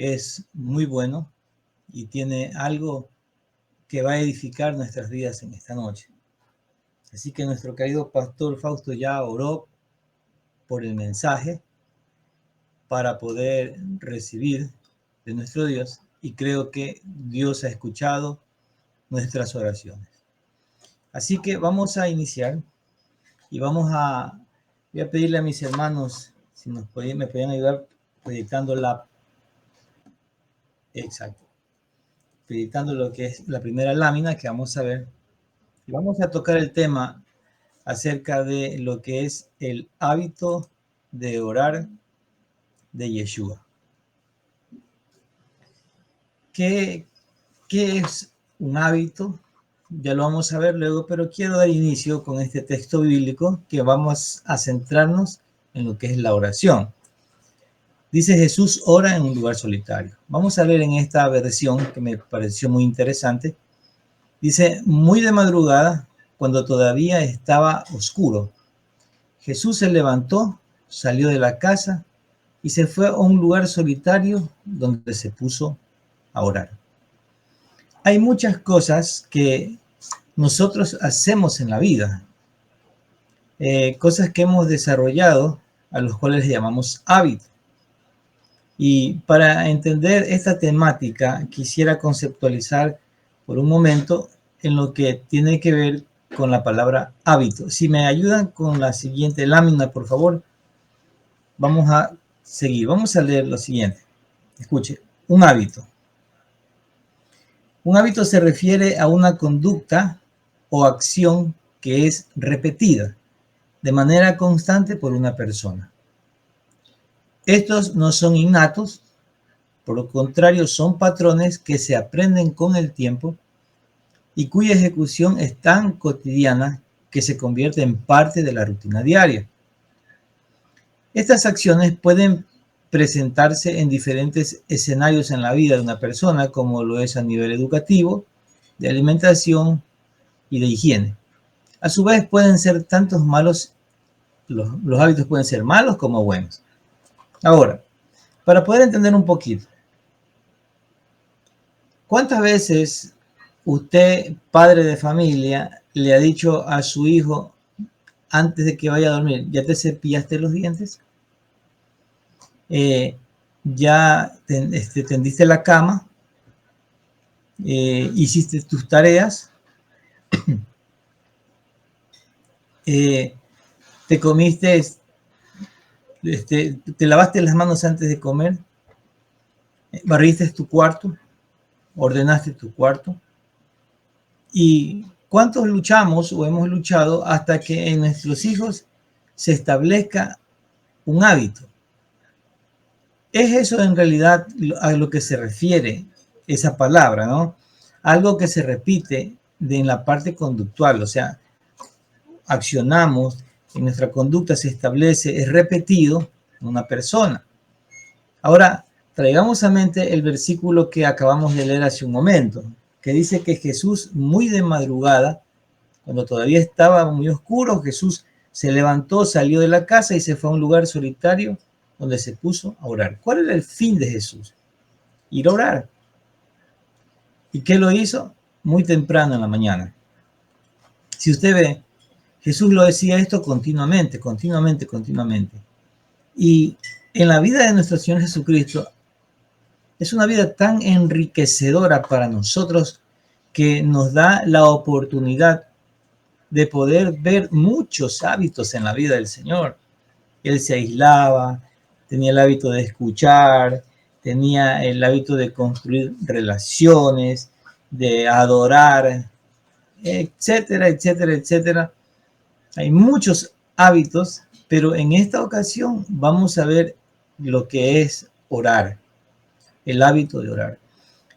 es muy bueno y tiene algo que va a edificar nuestras vidas en esta noche. Así que nuestro querido pastor Fausto ya oró por el mensaje para poder recibir de nuestro Dios, y creo que Dios ha escuchado nuestras oraciones. Así que vamos a iniciar y voy a pedirle a mis hermanos si me podían ayudar proyectando proyectando lo que es la primera lámina que vamos a ver. Y vamos a tocar el tema acerca de lo que es el hábito de orar de Yeshua. ¿Qué es un hábito? Ya lo vamos a ver luego, pero quiero dar inicio con este texto bíblico que vamos a centrarnos en lo que es la oración. Dice: Jesús ora en un lugar solitario. Vamos a leer en esta versión que me pareció muy interesante. Dice: muy de madrugada, cuando todavía estaba oscuro, Jesús se levantó, salió de la casa y se fue a un lugar solitario donde se puso a orar. Hay muchas cosas que nosotros hacemos en la vida, cosas que hemos desarrollado, a los cuales llamamos hábitos. Y para entender esta temática, quisiera conceptualizar por un momento en lo que tiene que ver con la palabra hábito. Si me ayudan con la siguiente lámina, por favor, vamos a seguir. Vamos a leer lo siguiente. Escuche: un hábito. Un hábito se refiere a una conducta o acción que es repetida de manera constante por una persona. Estos no son innatos, por lo contrario, son patrones que se aprenden con el tiempo y cuya ejecución es tan cotidiana que se convierte en parte de la rutina diaria. Estas acciones pueden presentarse en diferentes escenarios en la vida de una persona, como lo es a nivel educativo, de alimentación y de higiene. A su vez, pueden ser tantos malos, los hábitos pueden ser malos como buenos. Ahora, para poder entender un poquito, ¿cuántas veces usted, padre de familia, le ha dicho a su hijo antes de que vaya a dormir: ¿ya te cepillaste los dientes? ¿Ya tendiste la cama? ¿Hiciste tus tareas? ¿Te comiste, te lavaste las manos antes de comer? ¿Barriste tu cuarto? ¿Ordenaste tu cuarto? ¿Y cuántos luchamos o hemos luchado hasta que en nuestros hijos se establezca un hábito? ¿Es eso en realidad a lo que se refiere esa palabra, no? Algo que se repite en la parte conductual, o sea, accionamos, en nuestra conducta se establece, es repetido en una persona. Ahora, traigamos a mente el versículo que acabamos de leer hace un momento, que dice que Jesús, muy de madrugada, cuando todavía estaba muy oscuro, Jesús se levantó, salió de la casa y se fue a un lugar solitario donde se puso a orar. ¿Cuál era el fin de Jesús? Ir a orar. ¿Y qué lo hizo? Muy temprano en la mañana. Si usted ve, Jesús lo decía esto continuamente. Y en la vida de nuestro Señor Jesucristo es una vida tan enriquecedora para nosotros que nos da la oportunidad de poder ver muchos hábitos en la vida del Señor. Él se aislaba, tenía el hábito de escuchar, tenía el hábito de construir relaciones, de adorar, etcétera, etcétera, etcétera. Hay muchos hábitos, pero en esta ocasión vamos a ver lo que es orar, el hábito de orar.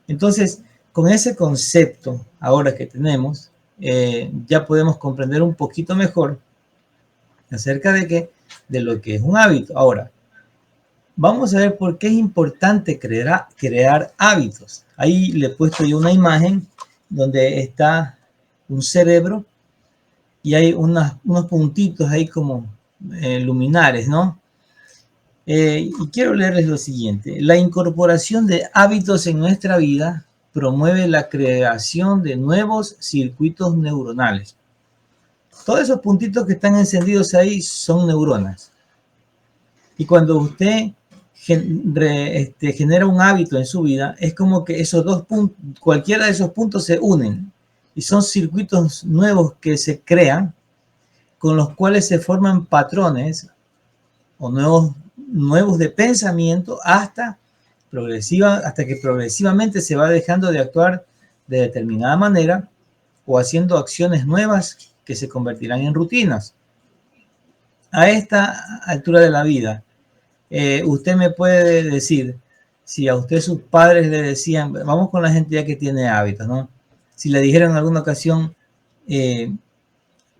Entonces, con ese concepto ahora que tenemos, ya podemos comprender un poquito mejor acerca de lo que es un hábito. Ahora, vamos a ver por qué es importante crear hábitos. Ahí le he puesto yo una imagen donde está un cerebro y hay unos puntitos ahí como luminares, ¿no? Y quiero leerles lo siguiente. La incorporación de hábitos en nuestra vida promueve la creación de nuevos circuitos neuronales. Todos esos puntitos que están encendidos ahí son neuronas. Y cuando usted genera un hábito en su vida, es como que esos dos puntos, cualquiera de esos puntos se unen. Y son circuitos nuevos que se crean, con los cuales se forman patrones o nuevos de pensamiento hasta que progresivamente se va dejando de actuar de determinada manera o haciendo acciones nuevas que se convertirán en rutinas. A esta altura de la vida, usted me puede decir, si a usted sus padres le decían, vamos con la gente ya que tiene hábitos, ¿no? Si le dijeron en alguna ocasión, ¿te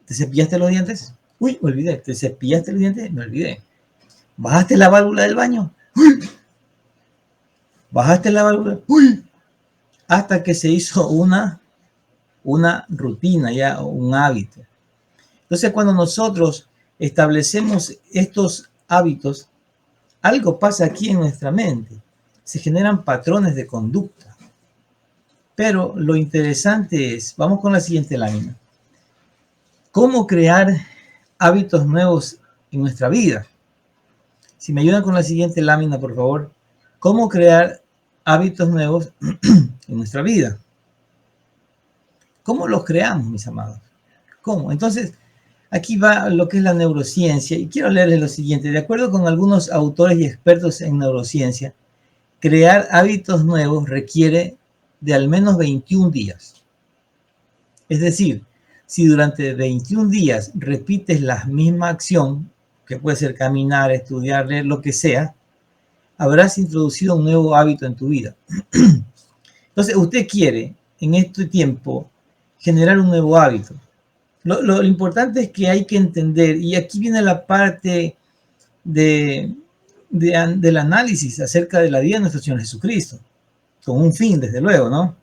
cepillaste los dientes? Uy, me olvidé. ¿Te cepillaste los dientes? Me olvidé. ¿Bajaste la válvula del baño? ¡Uy! ¿Bajaste la válvula? ¡Uy! Hasta que se hizo una rutina, ya un hábito. Entonces, cuando nosotros establecemos estos hábitos, algo pasa aquí en nuestra mente. Se generan patrones de conducta. Pero lo interesante es, vamos con la siguiente lámina. ¿Cómo crear hábitos nuevos en nuestra vida? Si me ayudan con la siguiente lámina, por favor. ¿Cómo crear hábitos nuevos en nuestra vida? ¿Cómo los creamos, mis amados? ¿Cómo? Entonces, aquí va lo que es la neurociencia. Y quiero leerles lo siguiente. De acuerdo con algunos autores y expertos en neurociencia, crear hábitos nuevos requiere de al menos 21 días. Es decir, si durante 21 días repites la misma acción, que puede ser caminar, estudiar, leer, lo que sea, habrás introducido un nuevo hábito en tu vida. Entonces, usted quiere en este tiempo generar un nuevo hábito. Lo importante es que hay que entender, y aquí viene la parte del análisis acerca de la vida de nuestro Señor Jesucristo, con un fin, desde luego, ¿no?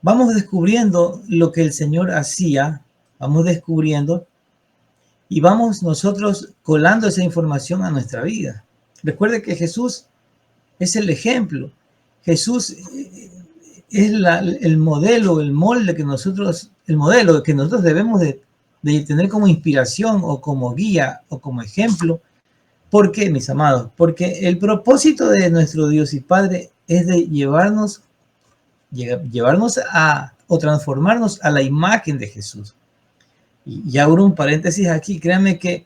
Vamos descubriendo lo que el Señor hacía, vamos descubriendo y vamos nosotros colando esa información a nuestra vida. Recuerde que Jesús es el ejemplo. Jesús es el modelo, el molde que nosotros, el modelo que nosotros debemos de tener como inspiración o como guía o como ejemplo. ¿Por qué, mis amados? Porque el propósito de nuestro Dios y Padre es de llevarnos a o transformarnos a la imagen de Jesús. Y abro un paréntesis aquí, créanme que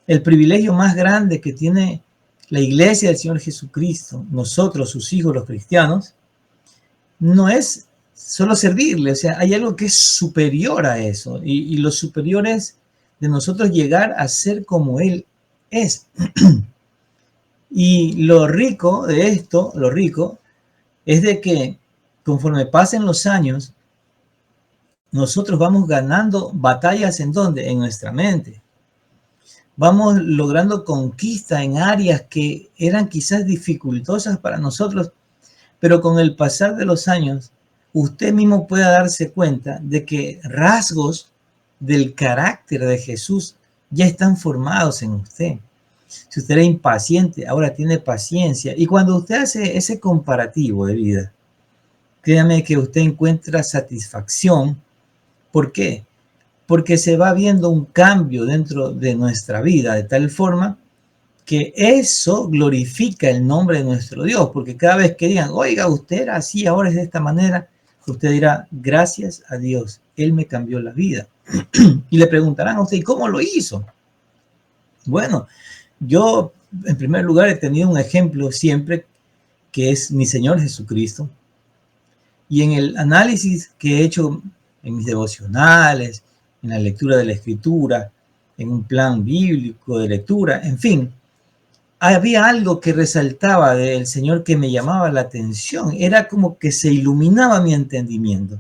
el privilegio más grande que tiene la iglesia del Señor Jesucristo, nosotros, sus hijos, los cristianos, no es solo servirle, o sea, hay algo que es superior a eso, y lo superior es de nosotros llegar a ser como Él es. Y lo rico de esto, lo rico, es de que conforme pasen los años, nosotros vamos ganando batallas ¿en dónde? En nuestra mente. Vamos logrando conquista en áreas que eran quizás dificultosas para nosotros, pero con el pasar de los años, usted mismo puede darse cuenta de que rasgos del carácter de Jesús ya están formados en usted. Si usted era impaciente, ahora tiene paciencia. Y cuando usted hace ese comparativo de vida, créame que usted encuentra satisfacción. ¿Por qué? Porque se va viendo un cambio dentro de nuestra vida de tal forma que eso glorifica el nombre de nuestro Dios, porque cada vez que digan, oiga, usted era así, ahora es de esta manera, usted dirá, gracias a Dios, Él me cambió la vida. Y le preguntarán a usted, ¿y cómo lo hizo? Bueno, yo en primer lugar he tenido un ejemplo siempre que es mi Señor Jesucristo, y en el análisis que he hecho en mis devocionales, en la lectura de la Escritura, en un plan bíblico de lectura, en fin, había algo que resaltaba del Señor que me llamaba la atención. Era como que se iluminaba mi entendimiento.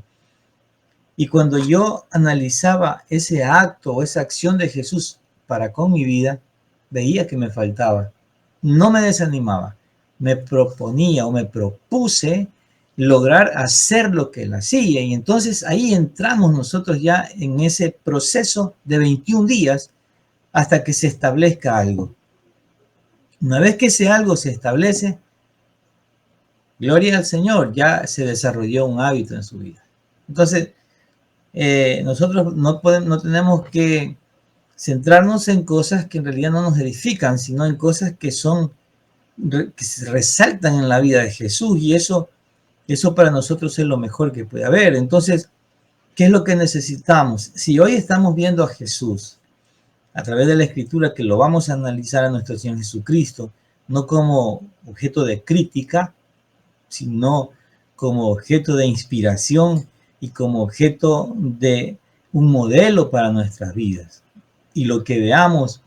Y cuando yo analizaba ese acto o esa acción de Jesús para con mi vida, veía que me faltaba. No me desanimaba. Me proponía o me propuse lograr hacer lo que Él hacía. Y entonces ahí entramos nosotros ya en ese proceso de 21 días hasta que se establezca algo. Una vez que ese algo se establece, gloria al Señor, ya se desarrolló un hábito en su vida. Entonces, nosotros no tenemos que centrarnos en cosas que en realidad no nos edifican, sino en cosas que que se resaltan en la vida de Jesús, y eso para nosotros es lo mejor que puede haber. Entonces, ¿qué es lo que necesitamos? Si hoy estamos viendo a Jesús a través de la Escritura, que lo vamos a analizar a nuestro Señor Jesucristo, no como objeto de crítica, sino como objeto de inspiración y como objeto de un modelo para nuestras vidas. Y lo que veamos,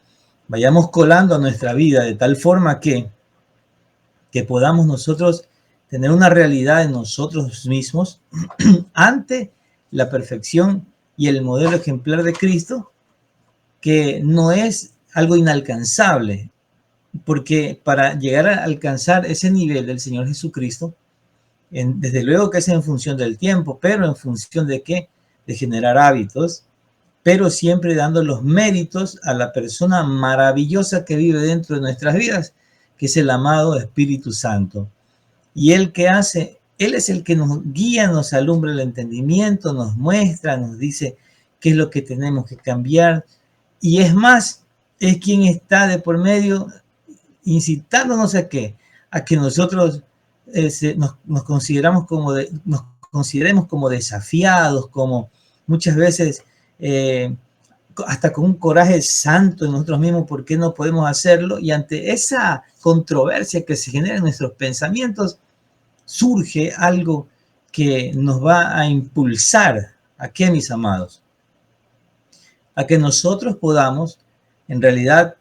vayamos colando a nuestra vida de tal forma que podamos nosotros tener una realidad en nosotros mismos ante la perfección y el modelo ejemplar de Cristo, que no es algo inalcanzable, porque para llegar a alcanzar ese nivel del Señor Jesucristo, desde luego que es en función del tiempo, pero en función de qué, de generar hábitos, pero siempre dando los méritos a la persona maravillosa que vive dentro de nuestras vidas, que es el amado Espíritu Santo. Y Él que hace, Él es el que nos guía, nos alumbra el entendimiento, nos muestra, nos dice qué es lo que tenemos que cambiar. Y es más, es quien está de por medio incitándonos a qué, a que nosotros nos consideremos como desafiados, como muchas veces hasta con un coraje santo en nosotros mismos, ¿por qué no podemos hacerlo? Y ante esa controversia que se genera en nuestros pensamientos, surge algo que nos va a impulsar. ¿A qué, mis amados? A que nosotros podamos, en realidad,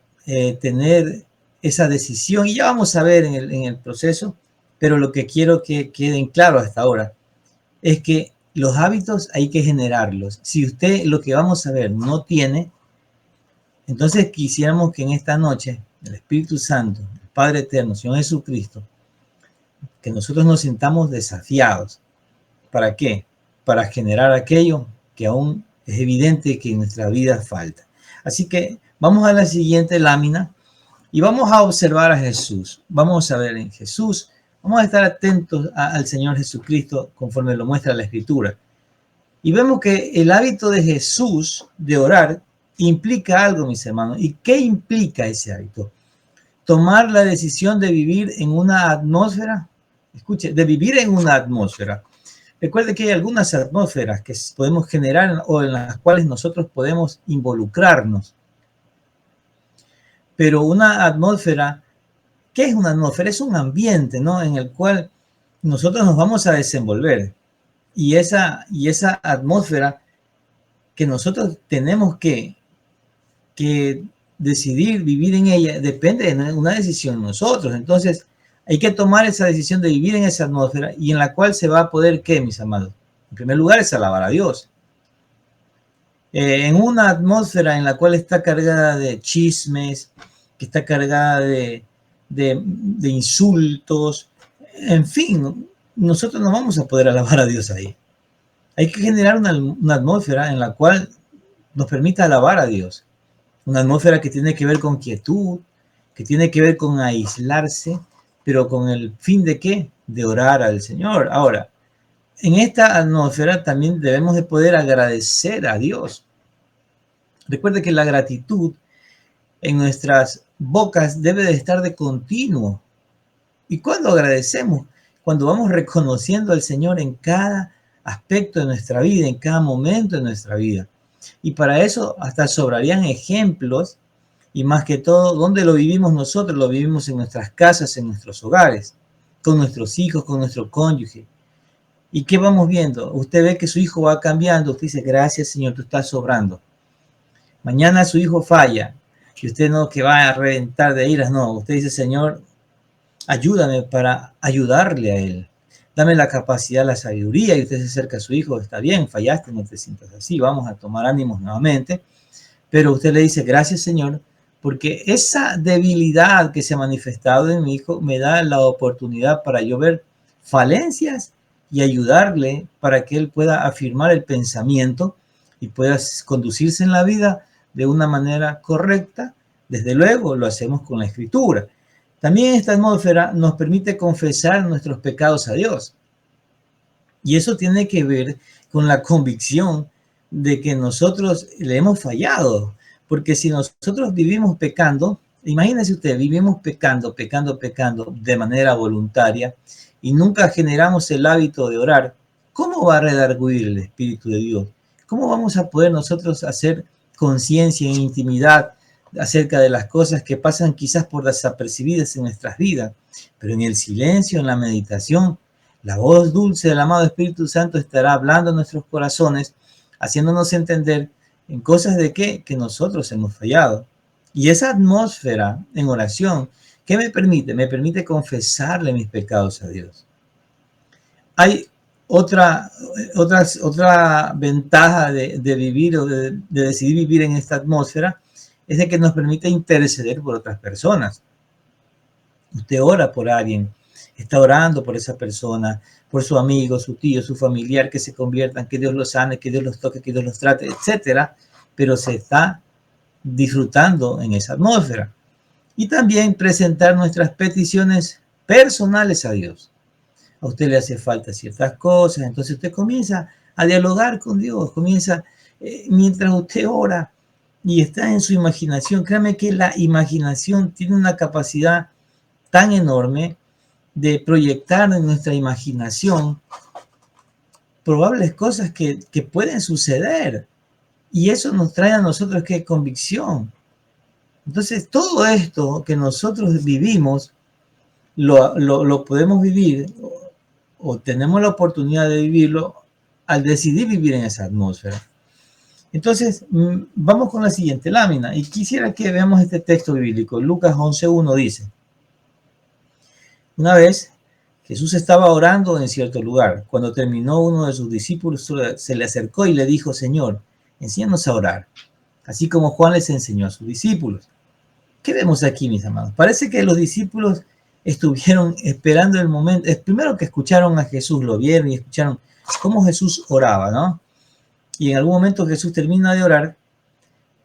tener esa decisión. Y ya vamos a ver en el proceso, pero lo que quiero que queden claro hasta ahora es que los hábitos hay que generarlos. Si usted lo que vamos a ver no tiene, entonces quisiéramos que en esta noche el Espíritu Santo, el Padre Eterno, Señor Jesucristo, que nosotros nos sintamos desafiados. ¿Para qué? Para generar aquello que aún es evidente que en nuestra vida falta. Así que vamos a la siguiente lámina y vamos a observar a Jesús. Vamos a ver en Jesús. Vamos a estar atentos al Señor Jesucristo conforme lo muestra la Escritura. Y vemos que el hábito de Jesús de orar implica algo, mis hermanos. ¿Y qué implica ese hábito? Tomar la decisión de vivir en una atmósfera. Escuche, de vivir en una atmósfera. Recuerde que hay algunas atmósferas que podemos generar o en las cuales nosotros podemos involucrarnos. Pero una atmósfera, ¿qué es una atmósfera? Es un ambiente, ¿no?, en el cual nosotros nos vamos a desenvolver. Y esa atmósfera que nosotros tenemos que decidir vivir en ella depende de una decisión de nosotros. Entonces, hay que tomar esa decisión de vivir en esa atmósfera y en la cual se va a poder, ¿qué, mis amados? En primer lugar, es alabar a Dios. En una atmósfera en la cual está cargada de chismes, que está cargada de insultos, en fin, nosotros no vamos a poder alabar a Dios ahí. Hay que generar una atmósfera en la cual nos permita alabar a Dios. Una atmósfera que tiene que ver con quietud, que tiene que ver con aislarse, pero con el fin de ¿qué? De orar al Señor. Ahora, en esta atmósfera también debemos de poder agradecer a Dios. Recuerde que la gratitud en nuestras bocas debe de estar de continuo. ¿Y cuándo agradecemos? Cuando vamos reconociendo al Señor en cada aspecto de nuestra vida, en cada momento de nuestra vida. Y para eso hasta sobrarían ejemplos, y más que todo, ¿dónde lo vivimos nosotros? Lo vivimos en nuestras casas, en nuestros hogares, con nuestros hijos, con nuestro cónyuge. ¿Y qué vamos viendo? Usted ve que su hijo va cambiando, usted dice, gracias Señor, tú estás sobrando. Mañana su hijo falla, y usted no que va a reventar de iras, no, usted dice, Señor, ayúdame para ayudarle a él. Dame la capacidad, la sabiduría, y usted se acerca a su hijo, está bien, fallaste, no te sientas así, vamos a tomar ánimos nuevamente. Pero usted le dice, gracias Señor, porque esa debilidad que se ha manifestado en mi hijo me da la oportunidad para yo ver falencias y ayudarle para que él pueda afirmar el pensamiento y pueda conducirse en la vida de una manera correcta. Desde luego lo hacemos con la Escritura. También esta atmósfera nos permite confesar nuestros pecados a Dios. Y eso tiene que ver con la convicción de que nosotros le hemos fallado. Porque si nosotros vivimos pecando, imagínese usted, vivimos pecando de manera voluntaria y nunca generamos el hábito de orar, ¿cómo va a redarguir el Espíritu de Dios? ¿Cómo vamos a poder nosotros hacer conciencia e intimidad acerca de las cosas que pasan quizás por desapercibidas en nuestras vidas? Pero en el silencio, en la meditación, la voz dulce del amado Espíritu Santo estará hablando en nuestros corazones, haciéndonos entender en cosas de qué que nosotros hemos fallado. Y esa atmósfera en oración, ¿qué me permite? Me permite confesarle mis pecados a Dios. Hay otra ventaja de vivir o de decidir vivir en esta atmósfera, es de que nos permite interceder por otras personas. Usted ora por alguien, está orando por esa persona, por su amigo, su tío, su familiar, que se conviertan, que Dios los sane, que Dios los toque, que Dios los trate, etcétera, pero se está disfrutando en esa atmósfera. Y también presentar nuestras peticiones personales a Dios. A usted le hace falta ciertas cosas, entonces usted comienza a dialogar con Dios, mientras usted ora y está en su imaginación. Créame que la imaginación tiene una capacidad tan enorme de proyectar en nuestra imaginación probables cosas que pueden suceder. Y eso nos trae a nosotros ¿qué? Convicción. Entonces, todo esto que nosotros vivimos, lo podemos vivir o tenemos la oportunidad de vivirlo al decidir vivir en esa atmósfera. Entonces, vamos con la siguiente lámina. Y quisiera que veamos este texto bíblico. Lucas 11:1 dice: una vez Jesús estaba orando en cierto lugar. Cuando terminó, uno de sus discípulos se le acercó y le dijo: Señor, enséñanos a orar, así como Juan les enseñó a sus discípulos. ¿Qué vemos aquí, mis amados? Parece que los discípulos estuvieron esperando el momento. Es primero que escucharon a Jesús, lo vieron y escucharon cómo Jesús oraba, ¿no? Y en algún momento Jesús termina de orar,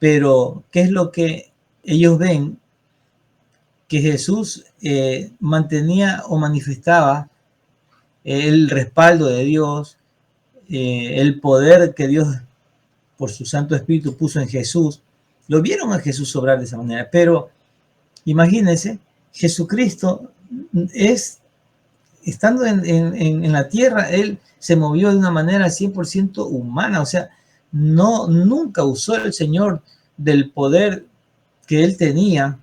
pero ¿qué es lo que ellos ven? Que Jesús mantenía o manifestaba el respaldo de Dios, el poder que Dios por su Santo Espíritu puso en Jesús. Lo vieron a Jesús obrar de esa manera, pero imagínense, Jesucristo estando en la tierra, Él se movió de una manera 100% humana, o sea, nunca usó el Señor del poder que Él tenía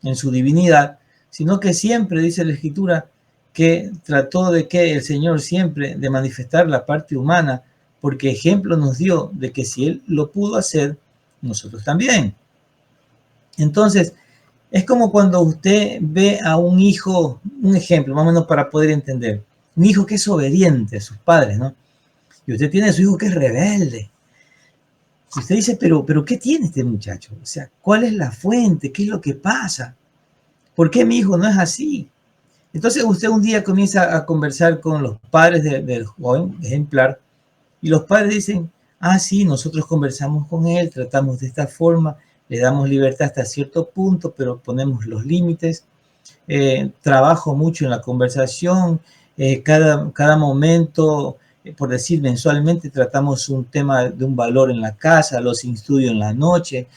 en su divinidad, sino que siempre, dice la Escritura, que trató de que el Señor siempre de manifestar la parte humana, porque ejemplo nos dio de que si Él lo pudo hacer, nosotros también. Entonces, es como cuando usted ve a un hijo, un ejemplo, más o menos para poder entender, un hijo que es obediente a sus padres, ¿no? Y usted tiene a su hijo que es rebelde. Y usted dice, pero ¿qué tiene este muchacho? O sea, ¿cuál es la fuente? ¿Qué es lo que pasa? ¿Por qué mi hijo no es así? Entonces usted un día comienza a conversar con los padres del joven ejemplar y los padres dicen, sí, nosotros conversamos con él, tratamos de esta forma, le damos libertad hasta cierto punto, pero ponemos los límites. Trabajo mucho en la conversación, cada momento, por decir mensualmente, tratamos un tema de un valor en la casa, los instruyo en la noche,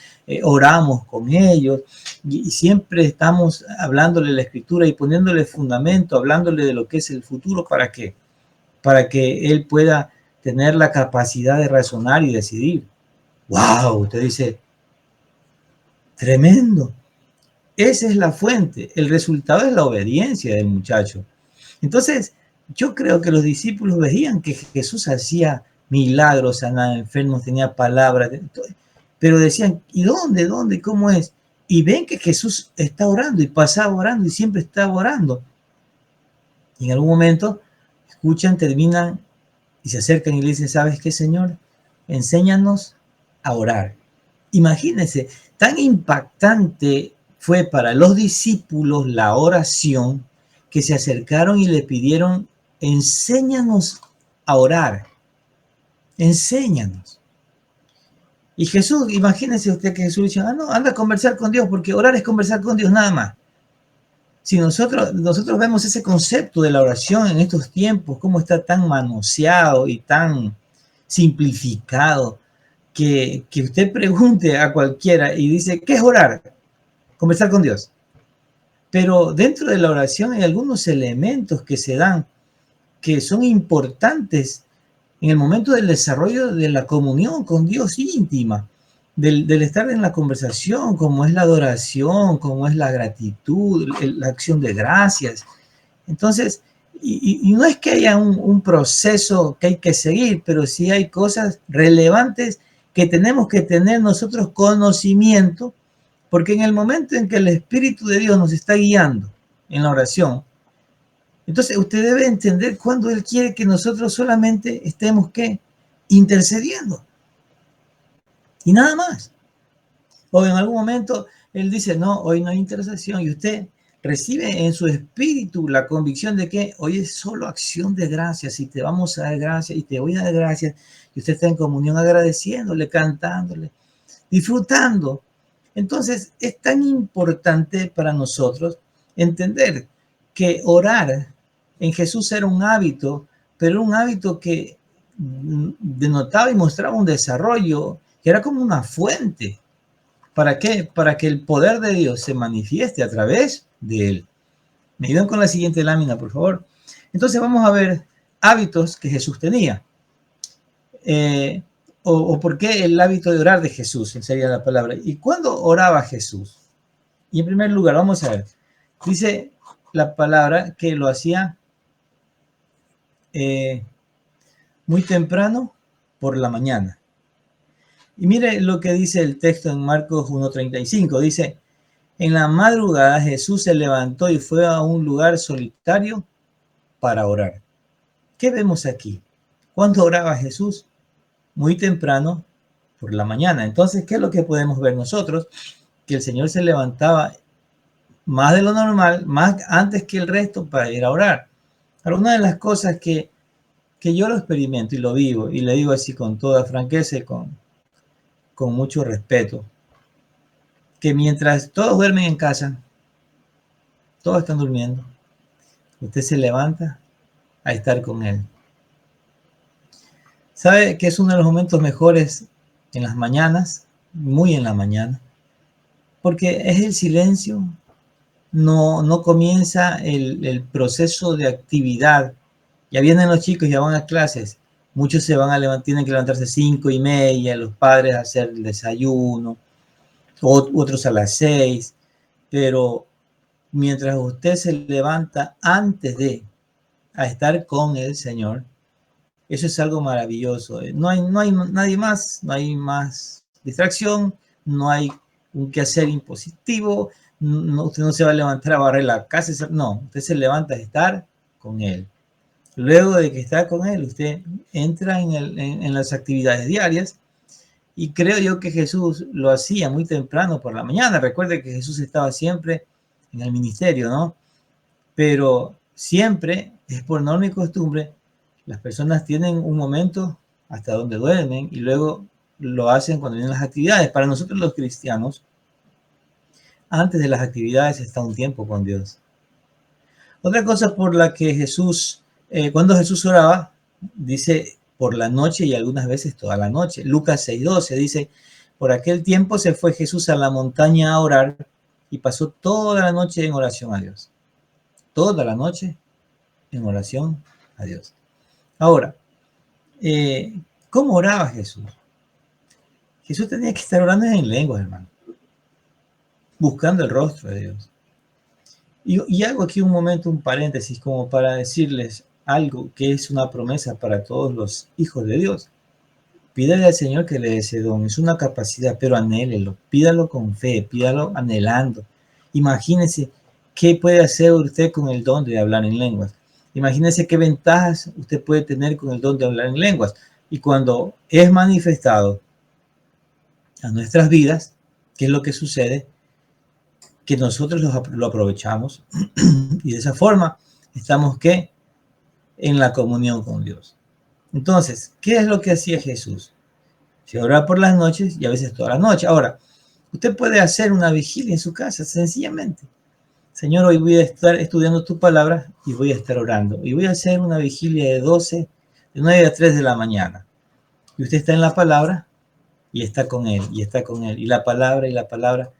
oramos con ellos y siempre estamos hablándole de la escritura y poniéndole fundamento, hablándole de lo que es el futuro. ¿Para qué? Para que él pueda tener la capacidad de razonar y decidir. ¡Wow! Usted dice, tremendo. Esa es la fuente. El resultado es la obediencia del muchacho. Entonces, yo creo que los discípulos veían que Jesús hacía milagros, sanaba enfermos, tenía palabras, pero decían, ¿y dónde? ¿Dónde? ¿Cómo es? Y ven que Jesús está orando y pasaba orando y siempre estaba orando. Y en algún momento escuchan, terminan y se acercan y le dicen, ¿sabes qué, Señor? Enséñanos a orar. Imagínense, tan impactante fue para los discípulos la oración que se acercaron y le pidieron, enséñanos a orar, enséñanos. Y Jesús, imagínense usted que Jesús dice, no, anda a conversar con Dios, porque orar es conversar con Dios nada más. Si nosotros vemos ese concepto de la oración en estos tiempos, cómo está tan manoseado y tan simplificado, que usted pregunte a cualquiera y dice, ¿qué es orar? Conversar con Dios. Pero dentro de la oración hay algunos elementos que se dan que son importantes en el momento del desarrollo de la comunión con Dios íntima, del estar en la conversación, como es la adoración, como es la gratitud, la acción de gracias. Entonces, y no es que haya un proceso que hay que seguir, pero sí hay cosas relevantes que tenemos que tener nosotros conocimiento, porque en el momento en que el Espíritu de Dios nos está guiando en la oración, entonces usted debe entender cuando Él quiere que nosotros solamente estemos, ¿qué? Intercediendo. Y nada más. O en algún momento Él dice, no, hoy no hay intercesión, y usted recibe en su espíritu la convicción de que hoy es solo acción de gracias y te vamos a dar gracias y te voy a dar gracias, y usted está en comunión agradeciéndole, cantándole, disfrutando. Entonces es tan importante para nosotros entender que orar en Jesús era un hábito, pero un hábito que denotaba y mostraba un desarrollo que era como una fuente. ¿Para qué? Para que el poder de Dios se manifieste a través de él. Me ayudan con la siguiente lámina, por favor. Entonces vamos a ver hábitos que Jesús tenía. O por qué el hábito de orar de Jesús, sería la palabra. ¿Y cuándo oraba Jesús? Y en primer lugar, vamos a ver. Dice la palabra que lo hacía muy temprano por la mañana. Y mire lo que dice el texto en Marcos 1:35. Dice, en la madrugada Jesús se levantó y fue a un lugar solitario para orar. ¿Qué vemos aquí? ¿Cuándo oraba Jesús? Muy temprano por la mañana. Entonces, ¿qué es lo que podemos ver nosotros? Que el Señor se levantaba más de lo normal, más antes que el resto para ir a orar. Ahora, una de las cosas que yo lo experimento y lo vivo, y le digo así con toda franqueza y con mucho respeto, que mientras todos duermen en casa, todos están durmiendo, usted se levanta a estar con Él. ¿Sabe que es uno de los momentos mejores en las mañanas? Muy en la mañana. Porque es el silencio. No comienza el proceso de actividad. Ya vienen los chicos, ya van a clases. Muchos se van a levantar, tienen que levantarse 5:30, los padres a hacer el desayuno, otros a las 6. Pero mientras usted se levanta antes de a estar con el Señor, eso es algo maravilloso. No hay nadie más, no hay más distracción, no hay un quehacer impositivo, usted no se va a levantar a barrer la casa, no, usted se levanta a estar con Él. Luego de que está con Él, usted entra en las actividades diarias, y creo yo que Jesús lo hacía muy temprano por la mañana. Recuerde que Jesús estaba siempre en el ministerio, ¿no? Pero siempre, es por norma y costumbre, las personas tienen un momento hasta donde duermen y luego lo hacen cuando vienen las actividades. Para nosotros los cristianos, antes de las actividades está un tiempo con Dios. Otra cosa por la que Jesús, cuando Jesús oraba, dice por la noche y algunas veces toda la noche. Lucas 6:12 dice, por aquel tiempo se fue Jesús a la montaña a orar y pasó toda la noche en oración a Dios. Toda la noche en oración a Dios. Ahora, ¿cómo oraba Jesús? Jesús tenía que estar orando en lenguas, hermano, buscando el rostro de Dios. Y hago aquí un momento, un paréntesis, como para decirles algo que es una promesa para todos los hijos de Dios. Pídale al Señor que le dé ese don, es una capacidad, pero anhélelo, pídalo con fe, pídalo anhelando. Imagínese qué puede hacer usted con el don de hablar en lenguas. Imagínese qué ventajas usted puede tener con el don de hablar en lenguas. Y cuando es manifestado a nuestras vidas, ¿qué es lo que sucede? Que nosotros lo aprovechamos y de esa forma estamos, ¿qué? En la comunión con Dios. Entonces, ¿qué es lo que hacía Jesús? Se oraba por las noches y a veces toda la noche. Ahora, usted puede hacer una vigilia en su casa, sencillamente. Señor, hoy voy a estar estudiando tu palabra y voy a estar orando. Y voy a hacer una vigilia de 9 a 3 de la mañana. Y usted está en la palabra y está con él, y está con él. Y la palabra y la palabra.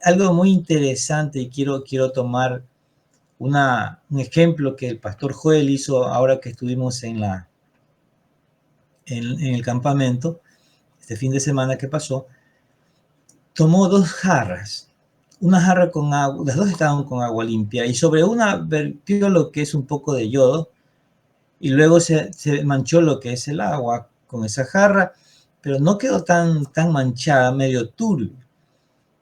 Algo muy interesante y quiero tomar un ejemplo que el pastor Joel hizo ahora que estuvimos en el campamento, este fin de semana que pasó. Tomó 2 jarras, una jarra con agua, las dos estaban con agua limpia, y sobre una vertió lo que es un poco de yodo, y luego se manchó lo que es el agua con esa jarra, pero no quedó tan manchada, medio turbio,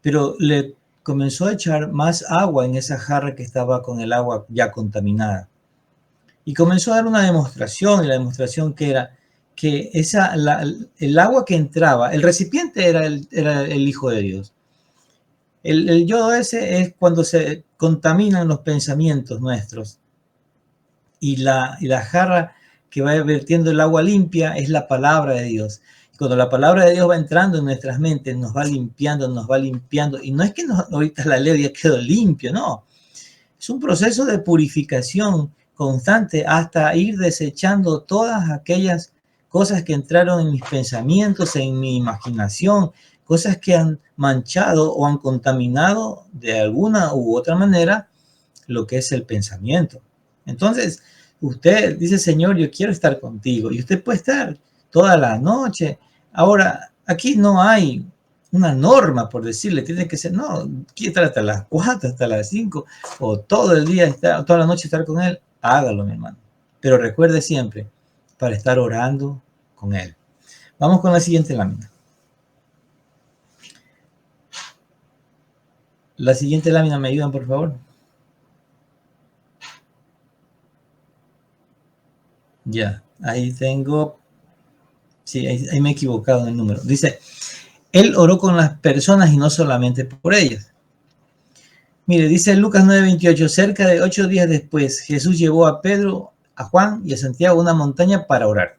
pero le comenzó a echar más agua en esa jarra que estaba con el agua ya contaminada. Y comenzó a dar una demostración, y la demostración que era que el agua que entraba, el recipiente era el Hijo de Dios. El yodo ese es cuando se contaminan los pensamientos nuestros. Y la jarra que va vertiendo el agua limpia es la palabra de Dios. Cuando la palabra de Dios va entrando en nuestras mentes, nos va limpiando. Y no es que ahorita la leo y ya quedó limpio, no. Es un proceso de purificación constante hasta ir desechando todas aquellas cosas que entraron en mis pensamientos, en mi imaginación, cosas que han manchado o han contaminado de alguna u otra manera lo que es el pensamiento. Entonces, usted dice, Señor, yo quiero estar contigo, y usted puede estar toda la noche. Ahora, aquí no hay una norma, por decirle, tiene que ser, no, quiere estar hasta las 4, hasta las 5, o todo el día, toda la noche estar con él, hágalo, mi hermano. Pero recuerde siempre, para estar orando con él. Vamos con la siguiente lámina. La siguiente lámina, ¿me ayudan, por favor? Ya, ahí tengo, sí, ahí me he equivocado en el número. Dice, él oró con las personas y no solamente por ellas. Mire, dice Lucas 9:28, cerca de 8 días después, Jesús llevó a Pedro, a Juan y a Santiago a una montaña para orar.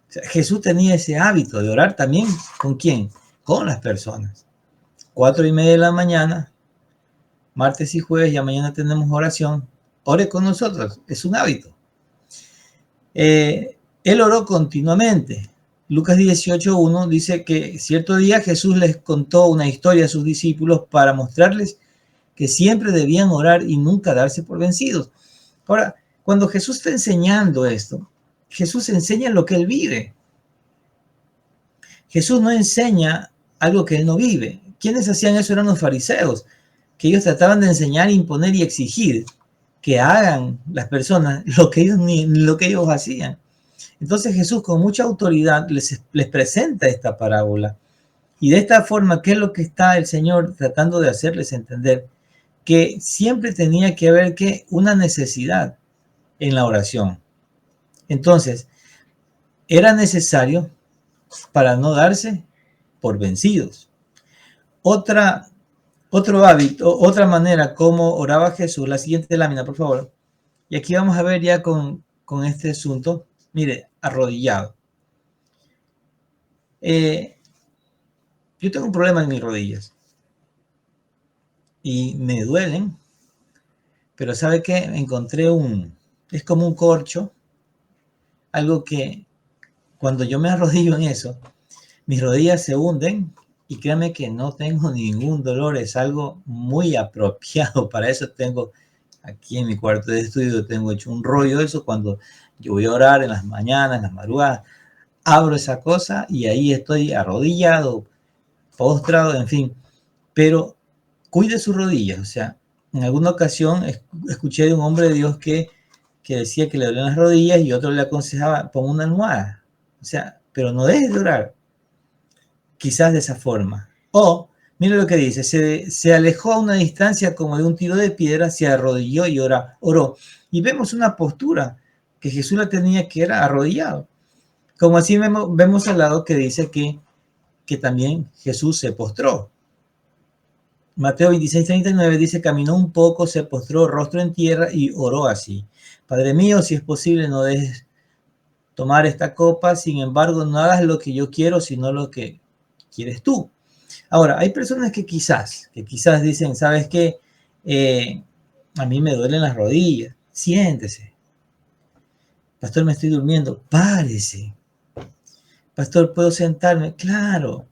O sea, Jesús tenía ese hábito de orar también. ¿Con quién? Con las personas. 4:30 de la mañana, martes y jueves, ya mañana tenemos oración. Ore con nosotros, es un hábito. Él oró continuamente. Lucas 18:1 dice que cierto día Jesús les contó una historia a sus discípulos para mostrarles que siempre debían orar y nunca darse por vencidos. Ahora, cuando Jesús está enseñando esto, Jesús enseña lo que él vive. Jesús no enseña algo que él no vive. ¿Quiénes hacían eso? Eran los fariseos, que ellos trataban de enseñar, imponer y exigir que hagan las personas lo que ellos hacían. Entonces Jesús con mucha autoridad les presenta esta parábola. Y de esta forma, ¿qué es lo que está el Señor tratando de hacerles entender? Que siempre tenía que haber una necesidad en la oración. Entonces, era necesario para no darse por vencidos. Otro hábito, otra manera como oraba Jesús, la siguiente lámina, por favor. Y aquí vamos a ver ya con este asunto. Mire, arrodillado. Yo tengo un problema en mis rodillas y me duelen, pero ¿sabe qué? Encontré es como un corcho, algo que cuando yo me arrodillo en eso, mis rodillas se hunden y créanme que no tengo ningún dolor, es algo muy apropiado. Para eso tengo aquí en mi cuarto de estudio, tengo hecho un rollo de eso cuando yo voy a orar en las mañanas, en las madrugadas, abro esa cosa y ahí estoy arrodillado, postrado, en fin, pero cuide sus rodillas. O sea, en alguna ocasión escuché de un hombre de Dios que decía que le dolían las rodillas y otro le aconsejaba, pon una almohada. O sea, pero no dejes de orar. Quizás de esa forma. O, mire lo que dice, se alejó a una distancia como de un tiro de piedra, se arrodilló y oró. Y vemos una postura que Jesús la tenía, que era arrodillado. Como así vemos al lado que dice que también Jesús se postró. Mateo 26:39 dice, caminó un poco, se postró rostro en tierra y oró así. Padre mío, si es posible, no dejes tomar esta copa, sin embargo, no hagas lo que yo quiero, sino lo que quieres tú. Ahora, hay personas que quizás dicen, ¿sabes qué? A mí me duelen las rodillas. Siéntese. Pastor, me estoy durmiendo. Párese. Pastor, ¿puedo sentarme? Claro.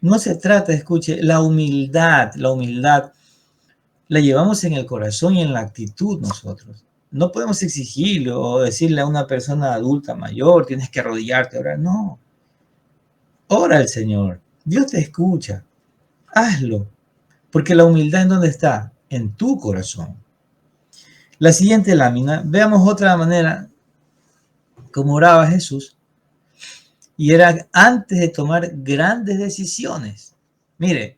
No se trata, escuche, la humildad la llevamos en el corazón y en la actitud nosotros. No podemos exigirle o decirle a una persona adulta mayor, tienes que arrodillarte, orar. No. Ora al Señor. Dios te escucha. Hazlo. Porque la humildad, ¿en dónde está? En tu corazón. La siguiente lámina, veamos otra manera como oraba Jesús. Y era antes de tomar grandes decisiones. Mire,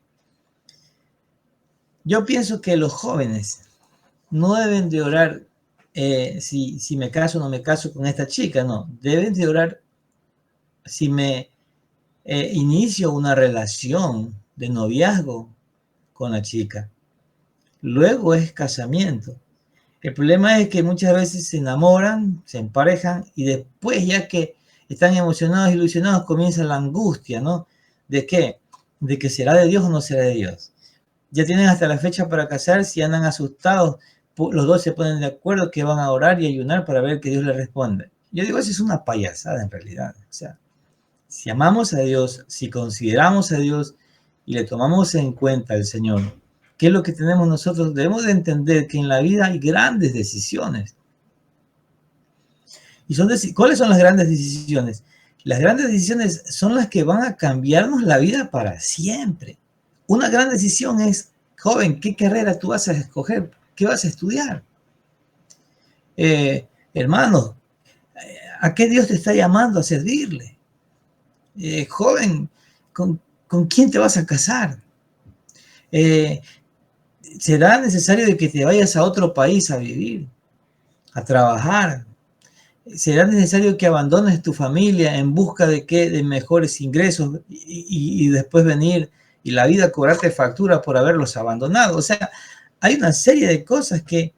yo pienso que los jóvenes no deben de orar si me caso o no me caso con esta chica, no. Deben de orar si me inicio una relación de noviazgo con la chica. Luego es casamiento. El problema es que muchas veces se enamoran, se emparejan y después, ya que están emocionados, ilusionados, comienza la angustia, ¿no? ¿De qué? De que será de Dios o no será de Dios. Ya tienen hasta la fecha para casarse y andan asustados. Los dos se ponen de acuerdo que van a orar y ayunar para ver que Dios les responde. Yo digo, eso es una payasada en realidad. O sea, si amamos a Dios, si consideramos a Dios y le tomamos en cuenta al Señor, ¿qué es lo que tenemos nosotros? Debemos de entender que en la vida hay grandes decisiones. ¿Y cuáles son las grandes decisiones? Las grandes decisiones son las que van a cambiarnos la vida para siempre. Una gran decisión es, joven, ¿qué carrera tú vas a escoger? ¿Qué vas a estudiar? Hermano, ¿a qué Dios te está llamando a servirle? Joven, ¿con quién te vas a casar? ¿Será necesario de que te vayas a otro país a vivir, a trabajar? ¿Será necesario que abandones tu familia en busca de mejores ingresos y después venir y la vida cobrarte factura por haberlos abandonado? O sea, hay una serie de cosas que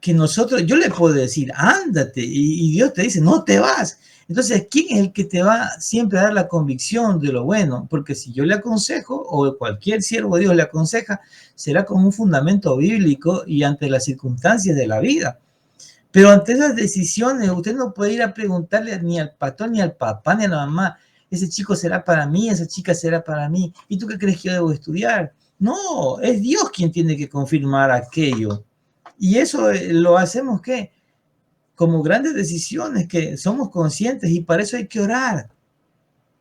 nosotros, yo le puedo decir, ándate, y Dios te dice, no te vas. Entonces, ¿quién es el que te va siempre a dar la convicción de lo bueno? Porque si yo le aconsejo, o cualquier siervo de Dios le aconseja, será con un fundamento bíblico y ante las circunstancias de la vida. Pero ante esas decisiones, usted no puede ir a preguntarle ni al pastor, ni al papá, ni a la mamá, ese chico será para mí, esa chica será para mí. ¿Y tú qué crees que yo debo estudiar? No, es Dios quien tiene que confirmar aquello. Y eso lo hacemos, ¿qué? Como grandes decisiones que somos conscientes y para eso hay que orar.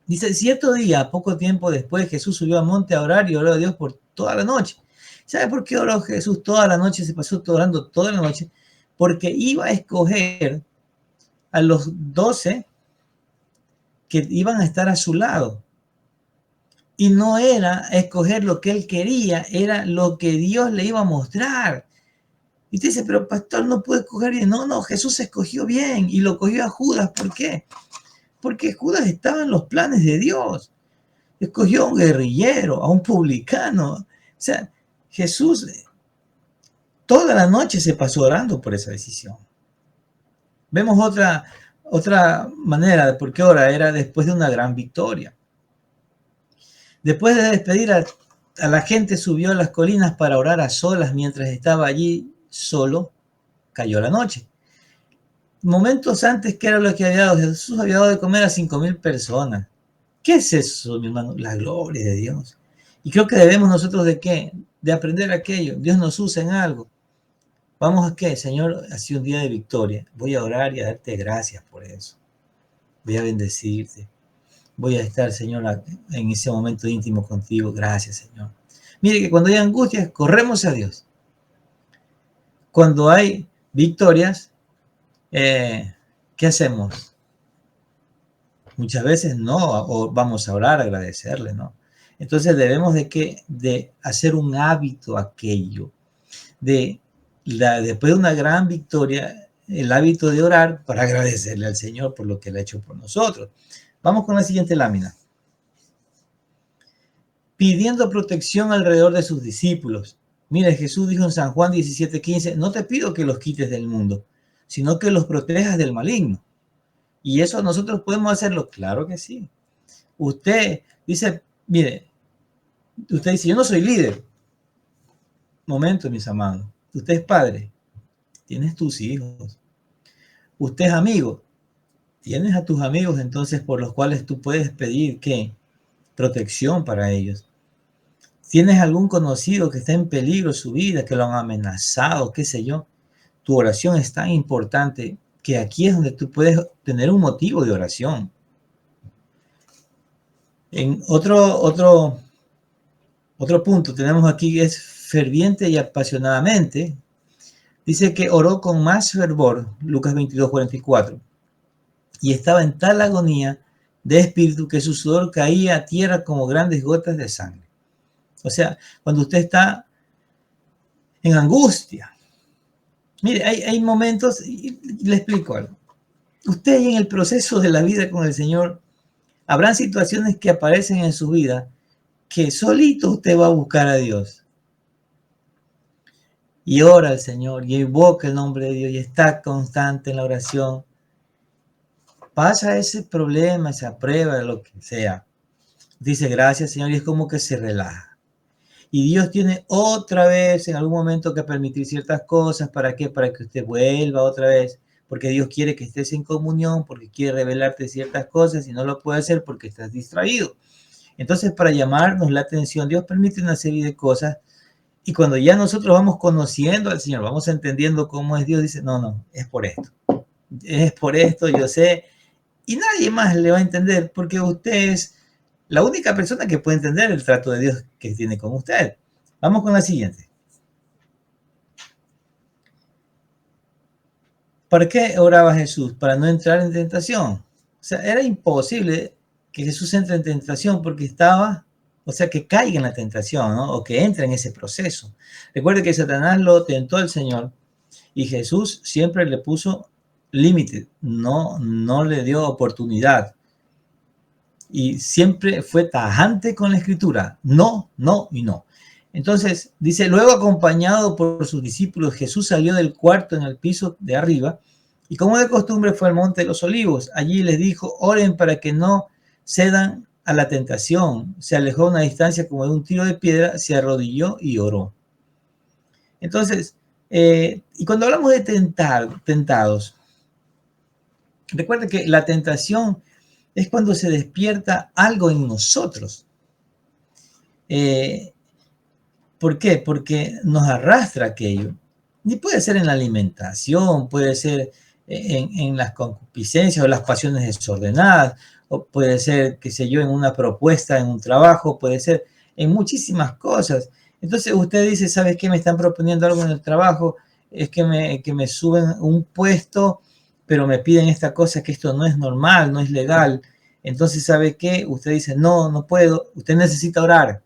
Dice, cierto día, poco tiempo después, Jesús subió al monte a orar y oró a Dios por toda la noche. ¿Sabe por qué oró Jesús toda la noche? Se pasó orando toda la noche. Porque iba a escoger a los 12 que iban a estar a su lado. Y no era escoger lo que él quería, era lo que Dios le iba a mostrar. Y usted dice, pero pastor, no puede escoger bien. No, Jesús escogió bien y lo cogió a Judas. ¿Por qué? Porque Judas estaba en los planes de Dios. Escogió a un guerrillero, a un publicano. O sea, Jesús toda la noche se pasó orando por esa decisión. Vemos otra manera de por qué ora, era después de una gran victoria. Después de despedir a la gente, subió a las colinas para orar a solas. Mientras estaba allí solo, cayó la noche. Momentos antes, ¿qué era lo que había dado? Jesús había dado de comer a 5,000 personas. ¿Qué es eso, mi hermano? La gloria de Dios. Y creo que debemos nosotros de qué? De aprender aquello. Dios nos usa en algo. ¿Vamos a qué? Señor, ha sido un día de victoria. Voy a orar y a darte gracias por eso. Voy a bendecirte. Voy a estar, Señor, en ese momento íntimo contigo. Gracias, Señor. Mire que cuando hay angustias, corremos a Dios. Cuando hay victorias, ¿qué hacemos? Muchas veces no, o vamos a orar, agradecerle, ¿no? Entonces debemos de hacer un hábito aquello, después de una gran victoria, el hábito de orar para agradecerle al Señor por lo que Él ha hecho por nosotros. Vamos con la siguiente lámina. Pidiendo protección alrededor de sus discípulos. Mire, Jesús dijo en San Juan 17:15, no te pido que los quites del mundo, sino que los protejas del maligno. ¿Y eso nosotros podemos hacerlo? Claro que sí. Usted dice, mire, usted dice, yo no soy líder. momento, mis amados. Usted es padre, tienes tus hijos. Usted es amigo, tienes a tus amigos entonces por los cuales tú puedes pedir ¿qué? Protección para ellos. ¿Tienes algún conocido que está en peligro su vida, que lo han amenazado, qué sé yo? Tu oración es tan importante que aquí es donde tú puedes tener un motivo de oración. En otro punto tenemos aquí es ferviente y apasionadamente. Dice que oró con más fervor, Lucas 22:44, y estaba en tal agonía de espíritu que su sudor caía a tierra como grandes gotas de sangre. O sea, cuando usted está en angustia. Mire, hay momentos, y le explico algo. Usted en el proceso de la vida con el Señor, habrán situaciones que aparecen en su vida que solito usted va a buscar a Dios. Y ora al Señor, y invoca el nombre de Dios, y está constante en la oración. Pasa ese problema, esa prueba, lo que sea. Dice gracias, Señor, y es como que se relaja. Y Dios tiene otra vez en algún momento que permitir ciertas cosas. ¿Para qué? Para que usted vuelva otra vez. Porque Dios quiere que estés en comunión, porque quiere revelarte ciertas cosas y no lo puede hacer porque estás distraído. Entonces, para llamarnos la atención, Dios permite una serie de cosas. Y cuando ya nosotros vamos conociendo al Señor, vamos entendiendo cómo es Dios, dice, no, es por esto. Es por esto, yo sé. Y nadie más le va a entender porque usted es la única persona que puede entender el trato de Dios que tiene con usted. Vamos con la siguiente. ¿Para qué oraba Jesús? Para no entrar en tentación. O sea, era imposible que Jesús entre en tentación porque estaba, o sea, que caiga en la tentación, ¿no? O que entre en ese proceso. Recuerde que Satanás lo tentó al Señor y Jesús siempre le puso límite, no le dio oportunidad. Y siempre fue tajante con la escritura, no, no y no. Entonces, dice, luego acompañado por sus discípulos, Jesús salió del cuarto en el piso de arriba y como de costumbre fue al monte de los olivos. Allí les dijo, oren para que no cedan a la tentación. Se alejó a una distancia como de un tiro de piedra, se arrodilló y oró. Entonces, y cuando hablamos de tentados, recuerden que la tentación es cuando se despierta algo en nosotros. ¿Por qué? Porque nos arrastra aquello. Y puede ser en la alimentación, puede ser en las concupiscencias o las pasiones desordenadas, o puede ser, qué sé yo, en una propuesta, en un trabajo, puede ser en muchísimas cosas. Entonces usted dice, ¿sabes qué? Me están proponiendo algo en el trabajo, es que me suben un puesto, pero me piden esta cosa que esto no es normal, no es legal. Entonces, ¿sabe qué? Usted dice, no puedo. Usted necesita orar.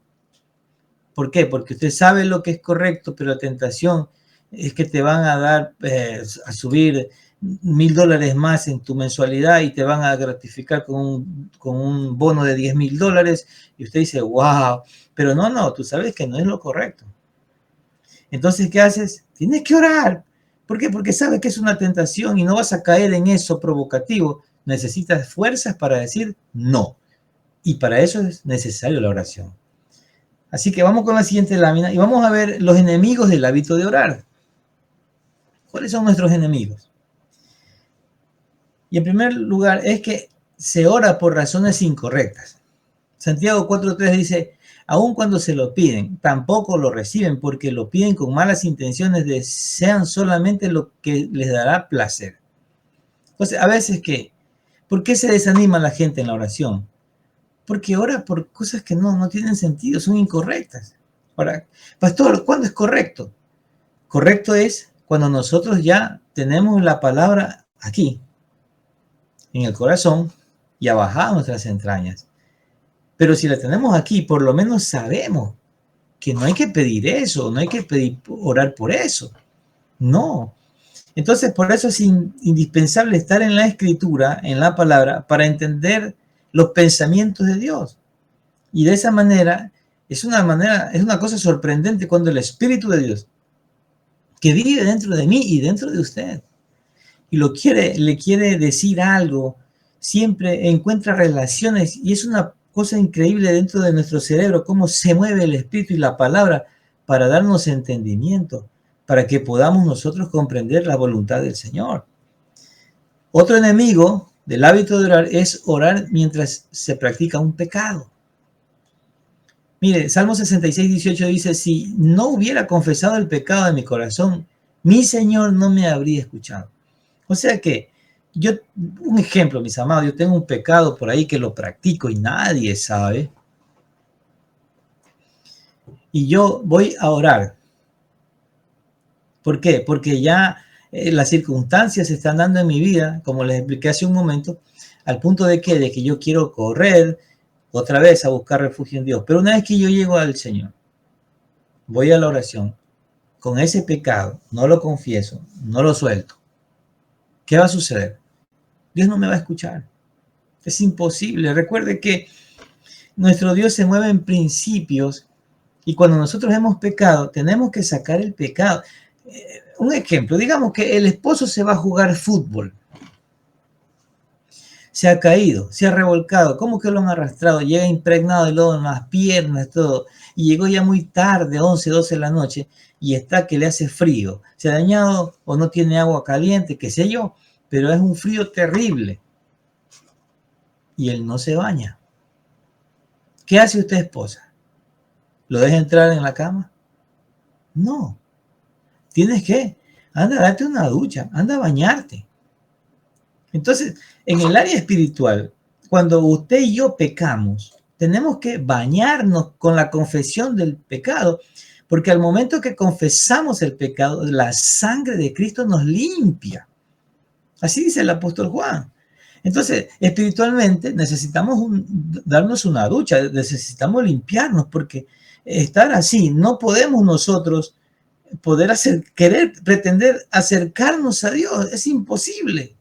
¿Por qué? Porque usted sabe lo que es correcto, pero la tentación es que te van a dar, a subir $1,000 más en tu mensualidad y te van a gratificar con un bono de $10,000. Y usted dice, wow, pero no, tú sabes que no es lo correcto. Entonces, ¿qué haces? Tienes que orar. ¿Por qué? Porque sabes que es una tentación y no vas a caer en eso provocativo. Necesitas fuerzas para decir no. Y para eso es necesario la oración. Así que vamos con la siguiente lámina y vamos a ver los enemigos del hábito de orar. ¿Cuáles son nuestros enemigos? Y en primer lugar es que se ora por razones incorrectas. Santiago 4:3 dice, aun cuando se lo piden, tampoco lo reciben porque lo piden con malas intenciones, desean solamente lo que les dará placer. Entonces, a veces, ¿por qué se desanima la gente en la oración? Porque ora por cosas que no tienen sentido, son incorrectas. Ahora, pastor, ¿cuándo es correcto? Correcto es cuando nosotros ya tenemos la palabra aquí, en el corazón, y ha bajado nuestras entrañas. Pero si la tenemos aquí, por lo menos sabemos que no hay que pedir eso, no hay que orar por eso. No. Entonces, por eso es indispensable estar en la escritura, en la palabra, para entender los pensamientos de Dios. Y de esa manera, es una cosa sorprendente cuando el Espíritu de Dios, que vive dentro de mí y dentro de usted, y le quiere decir algo, siempre encuentra relaciones, y es una cosa increíble dentro de nuestro cerebro, cómo se mueve el Espíritu y la palabra para darnos entendimiento, para que podamos nosotros comprender la voluntad del Señor. Otro enemigo del hábito de orar es orar mientras se practica un pecado. Mire, Salmo 66, 18 dice, si no hubiera confesado el pecado de mi corazón, mi Señor no me habría escuchado. O sea que yo, un ejemplo, mis amados, yo tengo un pecado por ahí que lo practico y nadie sabe. Y yo voy a orar. ¿Por qué? Porque ya las circunstancias se están dando en mi vida, como les expliqué hace un momento, al punto de que yo quiero correr otra vez a buscar refugio en Dios. Pero una vez que yo llego al Señor, voy a la oración, con ese pecado, no lo confieso, no lo suelto, ¿qué va a suceder? Dios no me va a escuchar. Es imposible. Recuerde que nuestro Dios se mueve en principios y cuando nosotros hemos pecado, tenemos que sacar el pecado. Un ejemplo, digamos que el esposo se va a jugar fútbol. Se ha caído, se ha revolcado. ¿Cómo que lo han arrastrado? Llega impregnado de lodo en las piernas, todo. Y llegó ya muy tarde, 11, 12 de la noche, y está que le hace frío. Se ha dañado o no tiene agua caliente, qué sé yo, pero es un frío terrible. Y él no se baña. ¿Qué hace usted, esposa? ¿Lo deja entrar en la cama? No. Tienes que, anda a darte una ducha, anda a bañarte. Entonces, en el área espiritual, cuando usted y yo pecamos, tenemos que bañarnos con la confesión del pecado, porque al momento que confesamos el pecado, la sangre de Cristo nos limpia. Así dice el apóstol Juan. Entonces, espiritualmente necesitamos darnos una ducha, necesitamos limpiarnos, porque estar así, no podemos nosotros poder querer, pretender acercarnos a Dios, es imposible.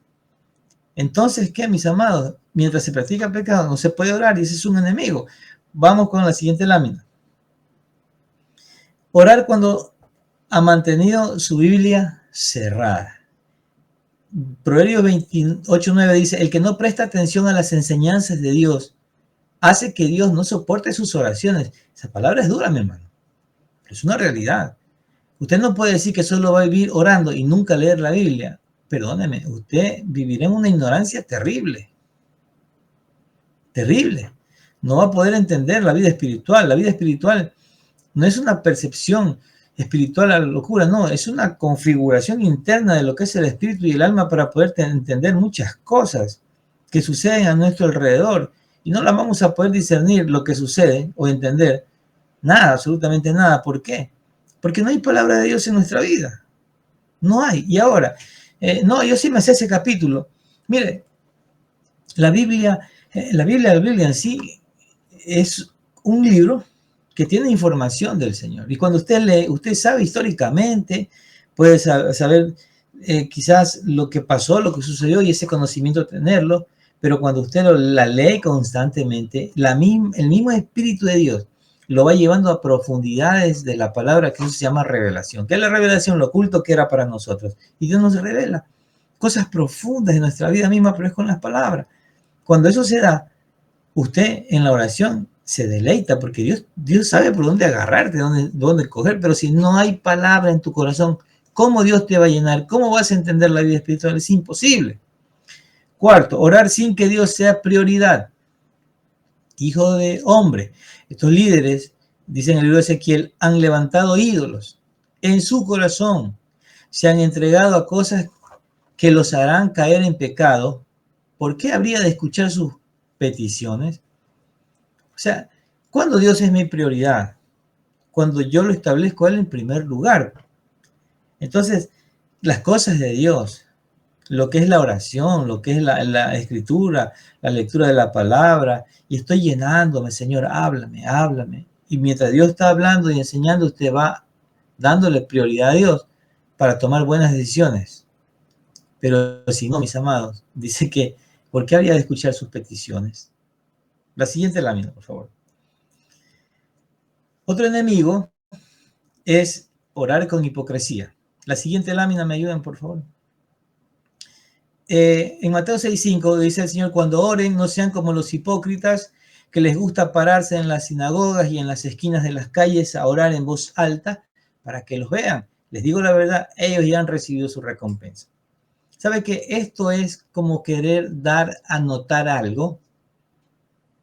Entonces, ¿qué, mis amados? Mientras se practica pecado, no se puede orar y ese es un enemigo. Vamos con la siguiente lámina. Orar cuando ha mantenido su Biblia cerrada. Proverbios 28:9 dice, el que no presta atención a las enseñanzas de Dios hace que Dios no soporte sus oraciones. Esa palabra es dura, mi hermano. Es una realidad. Usted no puede decir que solo va a vivir orando y nunca leer la Biblia. Perdóneme, usted vivirá en una ignorancia terrible. Terrible. No va a poder entender la vida espiritual. La vida espiritual no es una percepción espiritual a la locura, no, es una configuración interna de lo que es el espíritu y el alma para poder entender muchas cosas que suceden a nuestro alrededor y no las vamos a poder discernir lo que sucede o entender nada, absolutamente nada. ¿Por qué? Porque no hay palabra de Dios en nuestra vida. No hay. Y ahora, no, yo sí me sé ese capítulo. Mire, la Biblia en sí es un libro que tiene información del Señor. Y cuando usted lee, usted sabe históricamente, puede saber quizás lo que pasó, lo que sucedió y ese conocimiento tenerlo, pero cuando usted la lee constantemente, el mismo Espíritu de Dios lo va llevando a profundidades de la palabra, que eso se llama revelación. ¿Qué es la revelación? Lo oculto que era para nosotros. Y Dios nos revela cosas profundas de nuestra vida misma, pero es con las palabras. Cuando eso se da, usted en la oración se deleita, porque Dios sabe por dónde agarrarte, dónde coger, pero si no hay palabra en tu corazón, ¿cómo Dios te va a llenar? ¿Cómo vas a entender la vida espiritual? Es imposible. Cuarto, orar sin que Dios sea prioridad. Hijo de hombre, estos líderes, dicen en el libro de Ezequiel, han levantado ídolos en su corazón, se han entregado a cosas que los harán caer en pecado. ¿Por qué habría de escuchar sus peticiones? O sea, cuando Dios es mi prioridad, cuando yo lo establezco a Él en primer lugar. Entonces, las cosas de Dios, lo que es la oración, lo que es la escritura, la lectura de la palabra, y estoy llenándome, Señor, háblame, háblame. Y mientras Dios está hablando y enseñando, usted va dándole prioridad a Dios para tomar buenas decisiones. Pero si no, mis amados, dice que, ¿por qué habría de escuchar sus peticiones? La siguiente lámina, por favor. Otro enemigo es orar con hipocresía. La siguiente lámina, ¿me ayudan, por favor? En Mateo 6:5 dice el Señor, cuando oren, no sean como los hipócritas que les gusta pararse en las sinagogas y en las esquinas de las calles a orar en voz alta para que los vean. Les digo la verdad, ellos ya han recibido su recompensa. ¿Sabe que esto es como querer dar a notar algo?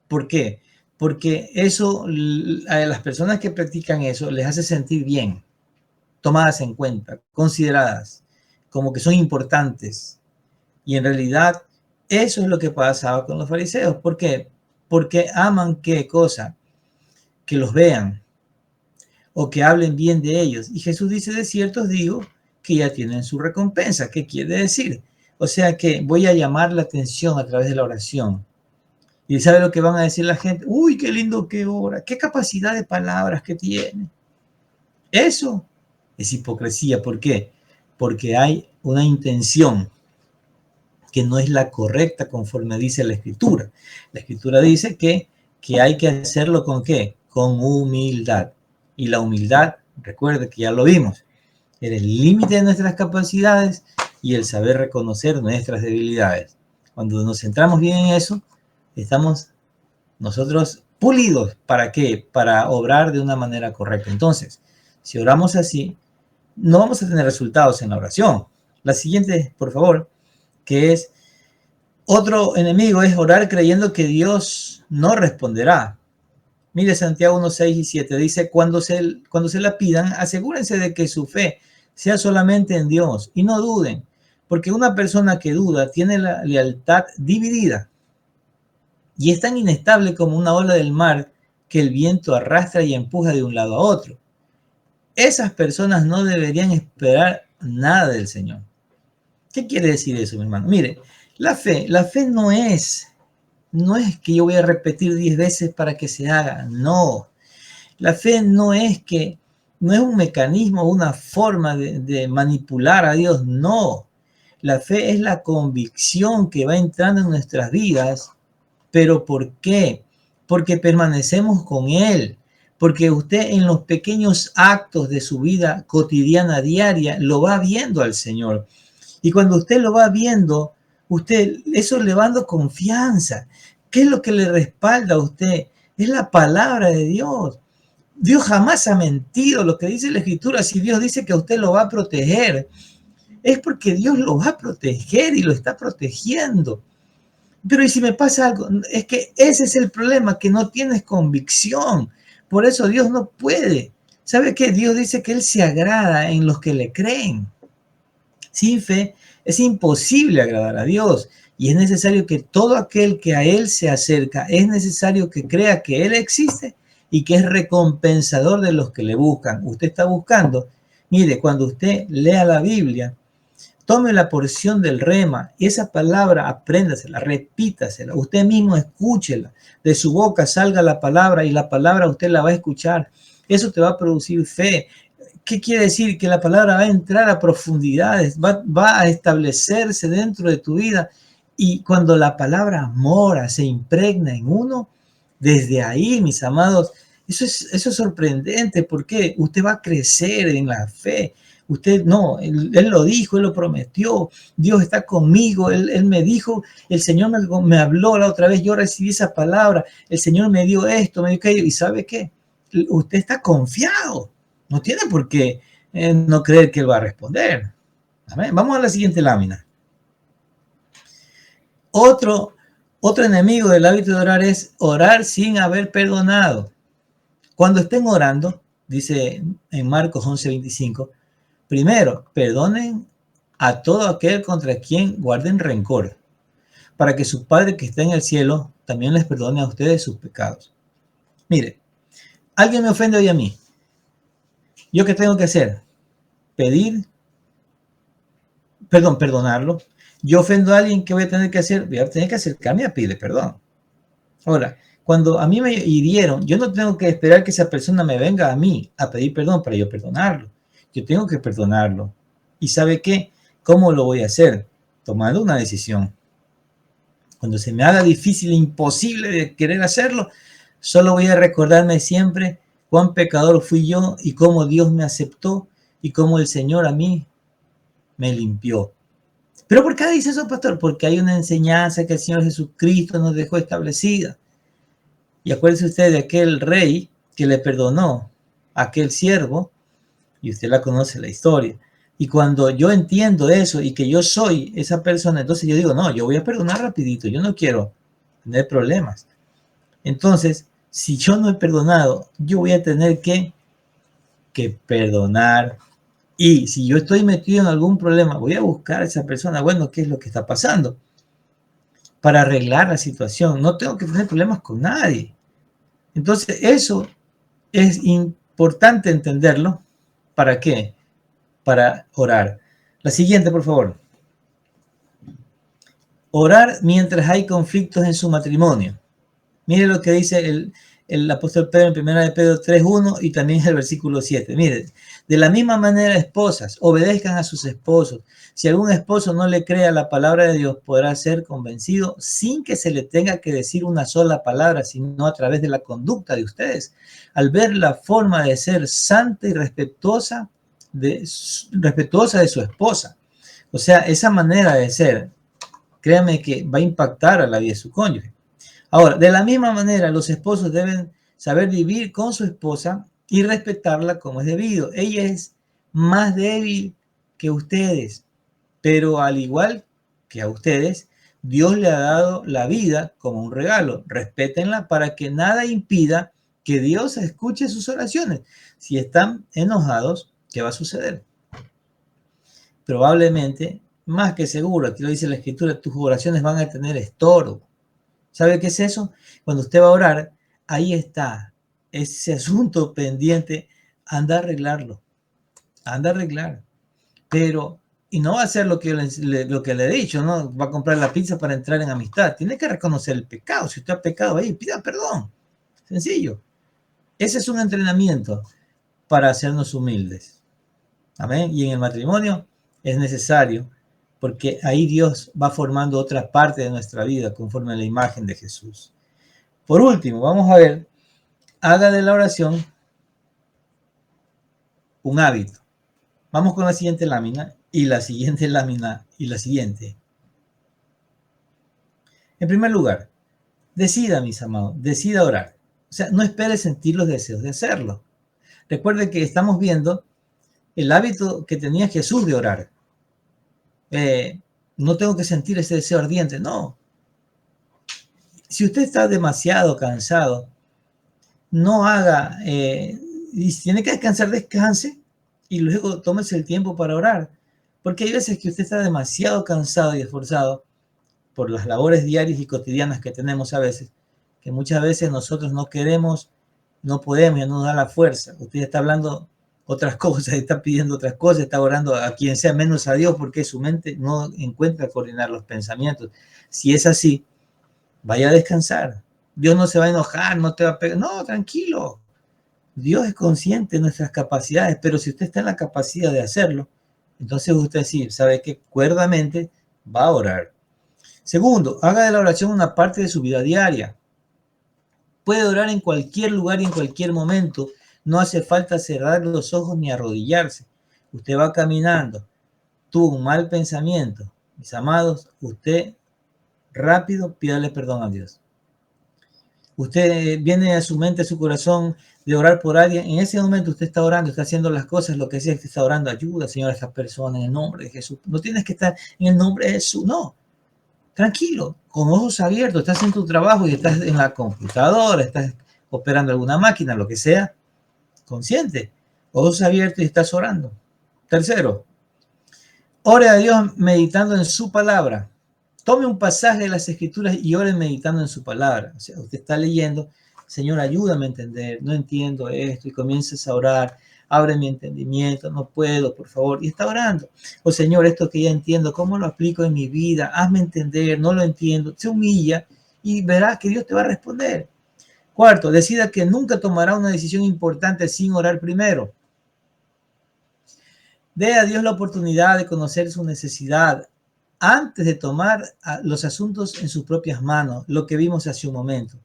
¿Por qué? Porque eso, a las personas que practican eso, les hace sentir bien, tomadas en cuenta, consideradas, como que son importantes. Y en realidad, eso es lo que pasaba con los fariseos. ¿Por qué? Porque aman qué cosa, que los vean o que hablen bien de ellos. Y Jesús dice, de cierto os digo que ya tienen su recompensa. ¿Qué quiere decir? O sea que voy a llamar la atención a través de la oración. Y ¿sabe lo que van a decir la gente? Uy, qué lindo que ora, qué capacidad de palabras que tiene. Eso es hipocresía. ¿Por qué? Porque hay una intención que no es la correcta conforme dice la Escritura. La Escritura dice que hay que hacerlo ¿con qué? Con humildad. Y la humildad, recuerde que ya lo vimos, era el límite de nuestras capacidades y el saber reconocer nuestras debilidades. Cuando nos centramos bien en eso, estamos nosotros pulidos. ¿Para qué? Para obrar de una manera correcta. Entonces, si oramos así, no vamos a tener resultados en la oración. La siguiente, por favor, que es otro enemigo, es orar creyendo que Dios no responderá. Mire Santiago 1, 6 y 7, dice, cuando se la pidan, asegúrense de que su fe sea solamente en Dios y no duden, porque una persona que duda tiene la lealtad dividida y es tan inestable como una ola del mar que el viento arrastra y empuja de un lado a otro. Esas personas no deberían esperar nada del Señor. ¿Qué quiere decir eso, mi hermano? Mire, la fe no es que yo voy a repetir 10 veces para que se haga. No. La fe no es un mecanismo, una forma de manipular a Dios. No. La fe es la convicción que va entrando en nuestras vidas. ¿Pero por qué? Porque permanecemos con Él. Porque usted en los pequeños actos de su vida cotidiana, diaria, lo va viendo al Señor. Y cuando usted lo va viendo, eso le va dando confianza. ¿Qué es lo que le respalda a usted? Es la palabra de Dios. Dios jamás ha mentido. Lo que dice la Escritura, si Dios dice que a usted lo va a proteger, es porque Dios lo va a proteger y lo está protegiendo. Pero ¿y si me pasa algo? Es que ese es el problema, que no tienes convicción. Por eso Dios no puede. ¿Sabe qué? Dios dice que Él se agrada en los que le creen. Sin fe es imposible agradar a Dios y es necesario que todo aquel que a Él se acerca, es necesario que crea que Él existe y que es recompensador de los que le buscan. Usted está buscando. Mire, cuando usted lea la Biblia, tome la porción del rema y esa palabra apréndasela, repítasela, usted mismo escúchela, de su boca salga la palabra y la palabra usted la va a escuchar. Eso te va a producir fe. ¿Qué quiere decir? Que la palabra va a entrar a profundidades, va a establecerse dentro de tu vida. Y cuando la palabra mora, se impregna en uno, desde ahí, mis amados, eso es sorprendente porque usted va a crecer en la fe. Usted no, él lo dijo, Él lo prometió, Dios está conmigo, Él me dijo, el Señor me habló la otra vez, yo recibí esa palabra, el Señor me dio esto, me dio aquello, y ¿sabe qué? Usted está confiado. No tiene por qué no creer que Él va a responder. Amén. Vamos a la siguiente lámina. Otro enemigo del hábito de orar es orar sin haber perdonado. Cuando estén orando, dice en Marcos 11:25, primero, perdonen a todo aquel contra quien guarden rencor, para que su Padre que está en el cielo también les perdone a ustedes sus pecados. Mire, alguien me ofende hoy a mí. ¿Yo qué tengo que hacer? Perdonarlo. Yo ofendo a alguien, ¿qué voy a tener que hacer? Voy a tener que acercarme a pedirle perdón. Ahora, cuando a mí me hirieron, yo no tengo que esperar que esa persona me venga a mí a pedir perdón para yo perdonarlo. Yo tengo que perdonarlo. ¿Y sabe qué? ¿Cómo lo voy a hacer? Tomando una decisión. Cuando se me haga difícil e imposible de querer hacerlo, solo voy a recordarme siempre cuán pecador fui yo y cómo Dios me aceptó y cómo el Señor a mí me limpió. ¿Pero por qué dice eso, pastor? Porque hay una enseñanza que el Señor Jesucristo nos dejó establecida. Y acuérdese usted de aquel rey que le perdonó a aquel siervo, y usted la conoce la historia. Y cuando yo entiendo eso y que yo soy esa persona, entonces yo digo, no, yo voy a perdonar rapidito, yo no quiero tener problemas. Entonces, si yo no he perdonado, yo voy a tener que perdonar. Y si yo estoy metido en algún problema, voy a buscar a esa persona, bueno, ¿qué es lo que está pasando? Para arreglar la situación. No tengo que tener problemas con nadie. Entonces, eso es importante entenderlo. ¿Para qué? Para orar. La siguiente, por favor. Orar mientras hay conflictos en su matrimonio. Mire lo que dice el apóstol Pedro en 1 de Pedro 3:1 y también el versículo 7. Mire, de la misma manera, esposas, obedezcan a sus esposos. Si algún esposo no le cree a la palabra de Dios, podrá ser convencido sin que se le tenga que decir una sola palabra, sino a través de la conducta de ustedes. Al ver la forma de ser santa y respetuosa de su esposa. O sea, esa manera de ser, créame que va a impactar a la vida de su cónyuge. Ahora, de la misma manera, los esposos deben saber vivir con su esposa y respetarla como es debido. Ella es más débil que ustedes, pero al igual que a ustedes, Dios le ha dado la vida como un regalo. Respétenla para que nada impida que Dios escuche sus oraciones. Si están enojados, ¿qué va a suceder? Probablemente, más que seguro, aquí lo dice la Escritura, tus oraciones van a tener estorbo. ¿Sabe qué es eso? Cuando usted va a orar, ahí está ese asunto pendiente, anda a arreglarlo, anda a arreglar. Pero, y no va a hacer lo que le he dicho, ¿no? Va a comprar la pizza para entrar en amistad. Tiene que reconocer el pecado. Si usted ha pecado ahí, pida perdón. Sencillo. Ese es un entrenamiento para hacernos humildes. Amén. Y en el matrimonio es necesario, porque ahí Dios va formando otra parte de nuestra vida conforme a la imagen de Jesús. Por último, vamos a ver, haga de la oración un hábito. Vamos con la siguiente lámina y la siguiente lámina y la siguiente. En primer lugar, decida, mis amados, decida orar. O sea, no espere sentir los deseos de hacerlo. Recuerde que estamos viendo el hábito que tenía Jesús de orar. No tengo que sentir ese deseo ardiente, no. Si usted está demasiado cansado, no haga, y si tiene que descansar, descanse y luego tómese el tiempo para orar. Porque hay veces que usted está demasiado cansado y esforzado por las labores diarias y cotidianas que tenemos a veces, que muchas veces nosotros no queremos, no podemos, ya no nos da la fuerza. Usted está hablando otras cosas, está pidiendo otras cosas, está orando a quien sea menos a Dios porque su mente no encuentra coordinar los pensamientos. Si es así, vaya a descansar. Dios no se va a enojar, no te va a pegar. No, tranquilo. Dios es consciente de nuestras capacidades, pero si usted está en la capacidad de hacerlo, entonces usted sí sabe que cuerdamente va a orar. Segundo, haga de la oración una parte de su vida diaria. Puede orar en cualquier lugar y en cualquier momento. No hace falta cerrar los ojos ni arrodillarse. Usted va caminando, tuvo un mal pensamiento. Mis amados, usted rápido pídale perdón a Dios. Usted viene a su mente, a su corazón de orar por alguien. En ese momento usted está orando, está haciendo las cosas, lo que sea, usted está orando, ayuda, Señor, a esta persona en el nombre de Jesús. No tienes que estar en el nombre de Jesús, no. Tranquilo, con ojos abiertos, estás en tu trabajo y estás en la computadora, estás operando alguna máquina, lo que sea, consciente, ojos abiertos y estás orando. Tercero, ore a Dios meditando en su palabra. Tome un pasaje de las Escrituras y ore meditando en su palabra. O sea, usted está leyendo, Señor, ayúdame a entender, no entiendo esto, y comiences a orar, abre mi entendimiento, no puedo, por favor, y está orando. Oh Señor, esto que ya entiendo, ¿cómo lo aplico en mi vida? Hazme entender, no lo entiendo. Se humilla y verá que Dios te va a responder. Cuarto, decida que nunca tomará una decisión importante sin orar primero. Dé a Dios la oportunidad de conocer su necesidad antes de tomar los asuntos en sus propias manos, lo que vimos hace un momento.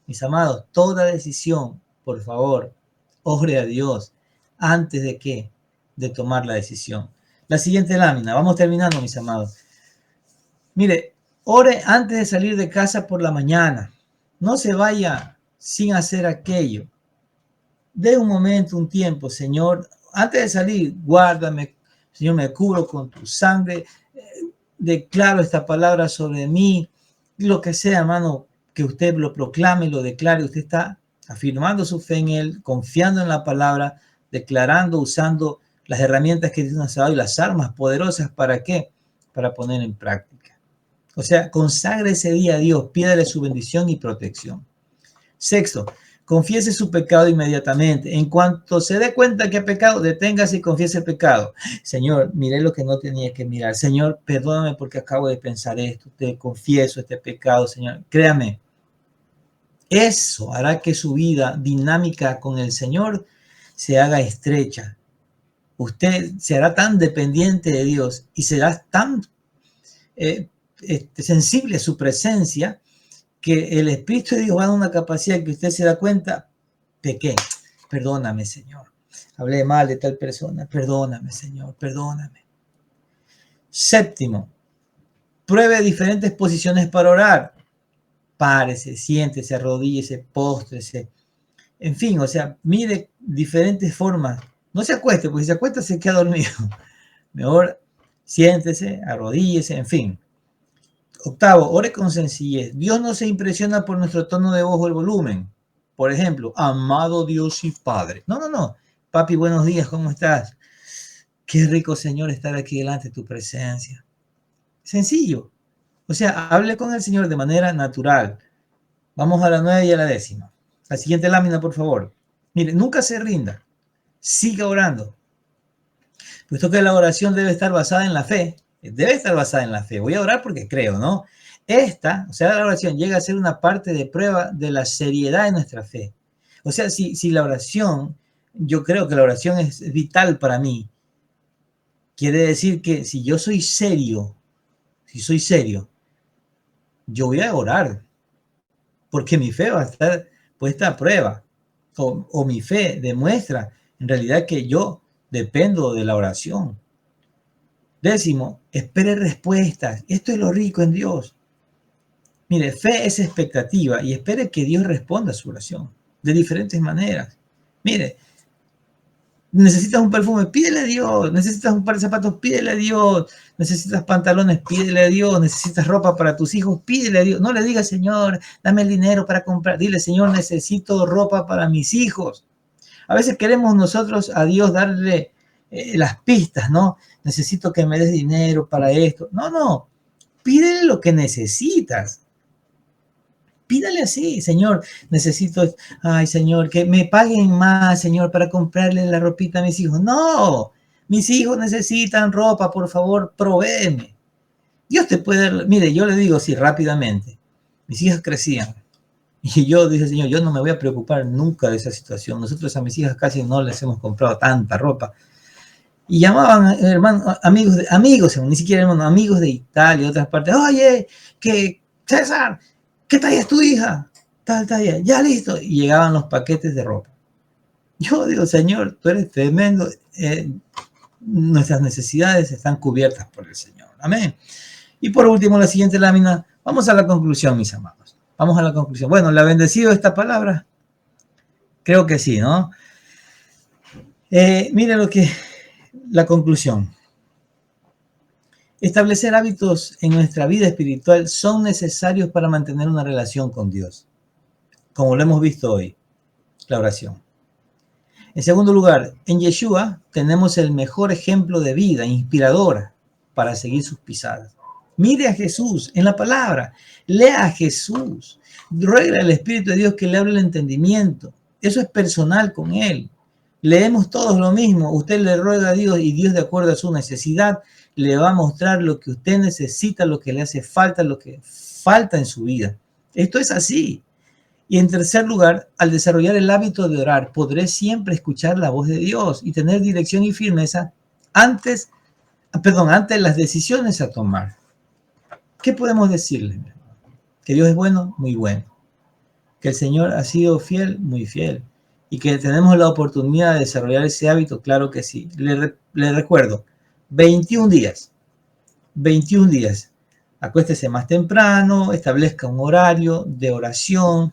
Mis amados, toda decisión, por favor, ore a Dios antes de qué, de tomar la decisión. La siguiente lámina, vamos terminando, mis amados. Mire, ore antes de salir de casa por la mañana. No se vaya sin hacer aquello. De un momento, un tiempo, Señor, antes de salir, guárdame, Señor, me cubro con tu sangre, declaro esta palabra sobre mí, lo que sea, hermano, que usted lo proclame, lo declare, usted está afirmando su fe en Él, confiando en la palabra, declarando, usando las herramientas que Dios nos ha dado y las armas poderosas, ¿para qué? Para poner en práctica. O sea, consagre ese día a Dios, pídale su bendición y protección. Sexto, confiese su pecado inmediatamente. En cuanto se dé cuenta que ha pecado, deténgase y confiese el pecado. Señor, miré lo que no tenía que mirar. Señor, perdóname porque acabo de pensar esto. Te confieso este pecado, Señor. Créame, eso hará que su vida dinámica con el Señor se haga estrecha. Usted será tan dependiente de Dios y será tan sensible a su presencia que el Espíritu de Dios va a dar una capacidad que usted se da cuenta, pequé, perdóname, Señor. Hablé mal de tal persona, perdóname, Señor, perdóname. Séptimo, pruebe diferentes posiciones para orar. Párese, siéntese, arrodíllese, póstrese. En fin, o sea, mire diferentes formas. No se acueste, porque si se acuesta se queda dormido. Mejor siéntese, arrodíllese, en fin. Octavo, ore con sencillez. Dios no se impresiona por nuestro tono de voz o el volumen. Por ejemplo, amado Dios y Padre. No, no, no. Papi, buenos días, ¿cómo estás? Qué rico, Señor, estar aquí delante de tu presencia. Sencillo. O sea, hable con el Señor de manera natural. Vamos a la 9 y a la 10ª. La siguiente lámina, por favor. Mire, nunca se rinda. Siga orando. Puesto que la oración debe estar basada en la fe. Debe estar basada en la fe. Voy a orar porque creo, ¿no? Esta, o sea, la oración llega a ser una parte de prueba de la seriedad de nuestra fe. O sea, si la oración, yo creo que la oración es vital para mí. Quiere decir que si yo soy serio, yo voy a orar. Porque mi fe va a estar puesta a prueba. O mi fe demuestra en realidad que yo dependo de la oración. 10º, espere respuestas. Esto es lo rico en Dios. Mire, fe es expectativa y espere que Dios responda a su oración de diferentes maneras. Mire, necesitas un perfume, pídele a Dios. Necesitas un par de zapatos, pídele a Dios. Necesitas pantalones, pídele a Dios. Necesitas ropa para tus hijos, pídele a Dios. No le digas, Señor, dame el dinero para comprar. Dile, Señor, necesito ropa para mis hijos. A veces queremos nosotros a Dios darle las pistas, ¿no? Necesito que me des dinero para esto. No, no. Pídele lo que necesitas. Pídale así, Señor, necesito, ay, Señor, que me paguen más, Señor, para comprarle la ropita a mis hijos. No, mis hijos necesitan ropa, por favor, provéeme. Dios te puede, mire, yo le digo así rápidamente, mis hijas crecían. Y yo dije, Señor, yo no me voy a preocupar nunca de esa situación. Nosotros a mis hijas casi no les hemos comprado tanta ropa. Y llamaban, hermanos, amigos, ni siquiera hermanos, amigos de Italia, de otras partes. Oye, que César, ¿qué talla es tu hija? Tal talla, ya listo. Y llegaban los paquetes de ropa. Yo digo, Señor, tú eres tremendo. Nuestras necesidades están cubiertas por el Señor. Amén. Y por último, la siguiente lámina. Vamos a la conclusión, mis amados. Vamos a la conclusión. Bueno, ¿la ha bendecido esta palabra? Creo que sí, ¿no? Mire la conclusión. Establecer hábitos en nuestra vida espiritual son necesarios para mantener una relación con Dios, como lo hemos visto hoy, la oración. En segundo lugar, en Yeshua tenemos el mejor ejemplo de vida inspiradora para seguir sus pisadas. Mire a Jesús en la palabra, lea a Jesús, ruega al Espíritu de Dios que le hable el entendimiento. Eso es personal con Él. Leemos todos lo mismo. Usted le ruega a Dios y Dios, de acuerdo a su necesidad, le va a mostrar lo que usted necesita, lo que le hace falta, lo que falta en su vida. Esto es así. Y en tercer lugar, al desarrollar el hábito de orar, podré siempre escuchar la voz de Dios y tener dirección y firmeza ante las decisiones a tomar. ¿Qué podemos decirle? Que Dios es bueno, muy bueno. Que el Señor ha sido fiel, muy fiel. Y que tenemos la oportunidad de desarrollar ese hábito, claro que sí. Le recuerdo, 21 días. 21 días. Acuéstese más temprano, establezca un horario de oración.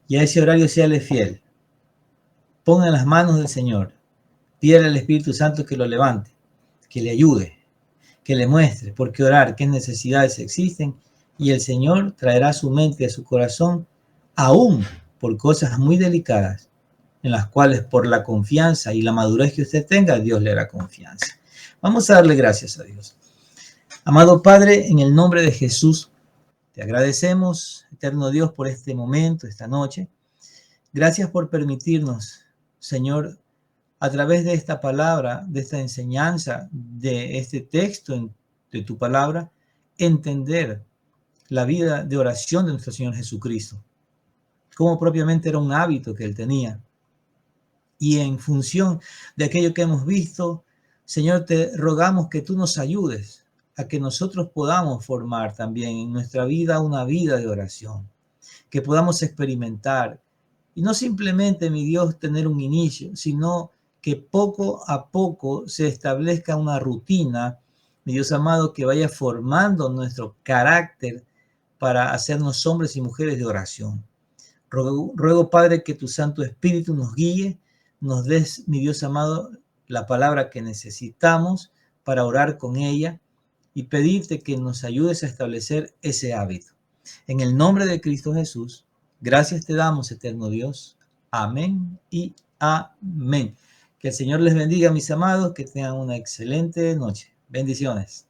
y a ese horario séale fiel. Ponga en las manos del Señor. Pídale al Espíritu Santo que lo levante, que le ayude, que le muestre por qué orar, qué necesidades existen, y el Señor traerá a su mente y a su corazón, aún por cosas muy delicadas, en las cuales por la confianza y la madurez que usted tenga, Dios le hará confianza. Vamos a darle gracias a Dios. Amado Padre, en el nombre de Jesús, te agradecemos, eterno Dios, por este momento, esta noche. Gracias por permitirnos, Señor, a través de esta palabra, de esta enseñanza, de este texto de tu palabra, entender la vida de oración de nuestro Señor Jesucristo, cómo propiamente era un hábito que él tenía. Y en función de aquello que hemos visto, Señor, te rogamos que tú nos ayudes a que nosotros podamos formar también en nuestra vida una vida de oración, que podamos experimentar y no simplemente, mi Dios, tener un inicio, sino que poco a poco se establezca una rutina, mi Dios amado, que vaya formando nuestro carácter para hacernos hombres y mujeres de oración. Ruego, Padre, que tu Santo Espíritu nos guíe, nos des, mi Dios amado, la palabra que necesitamos para orar con ella y pedirte que nos ayudes a establecer ese hábito. En el nombre de Cristo Jesús, gracias te damos, eterno Dios. Amén y amén. Que el Señor les bendiga, mis amados, que tengan una excelente noche. Bendiciones.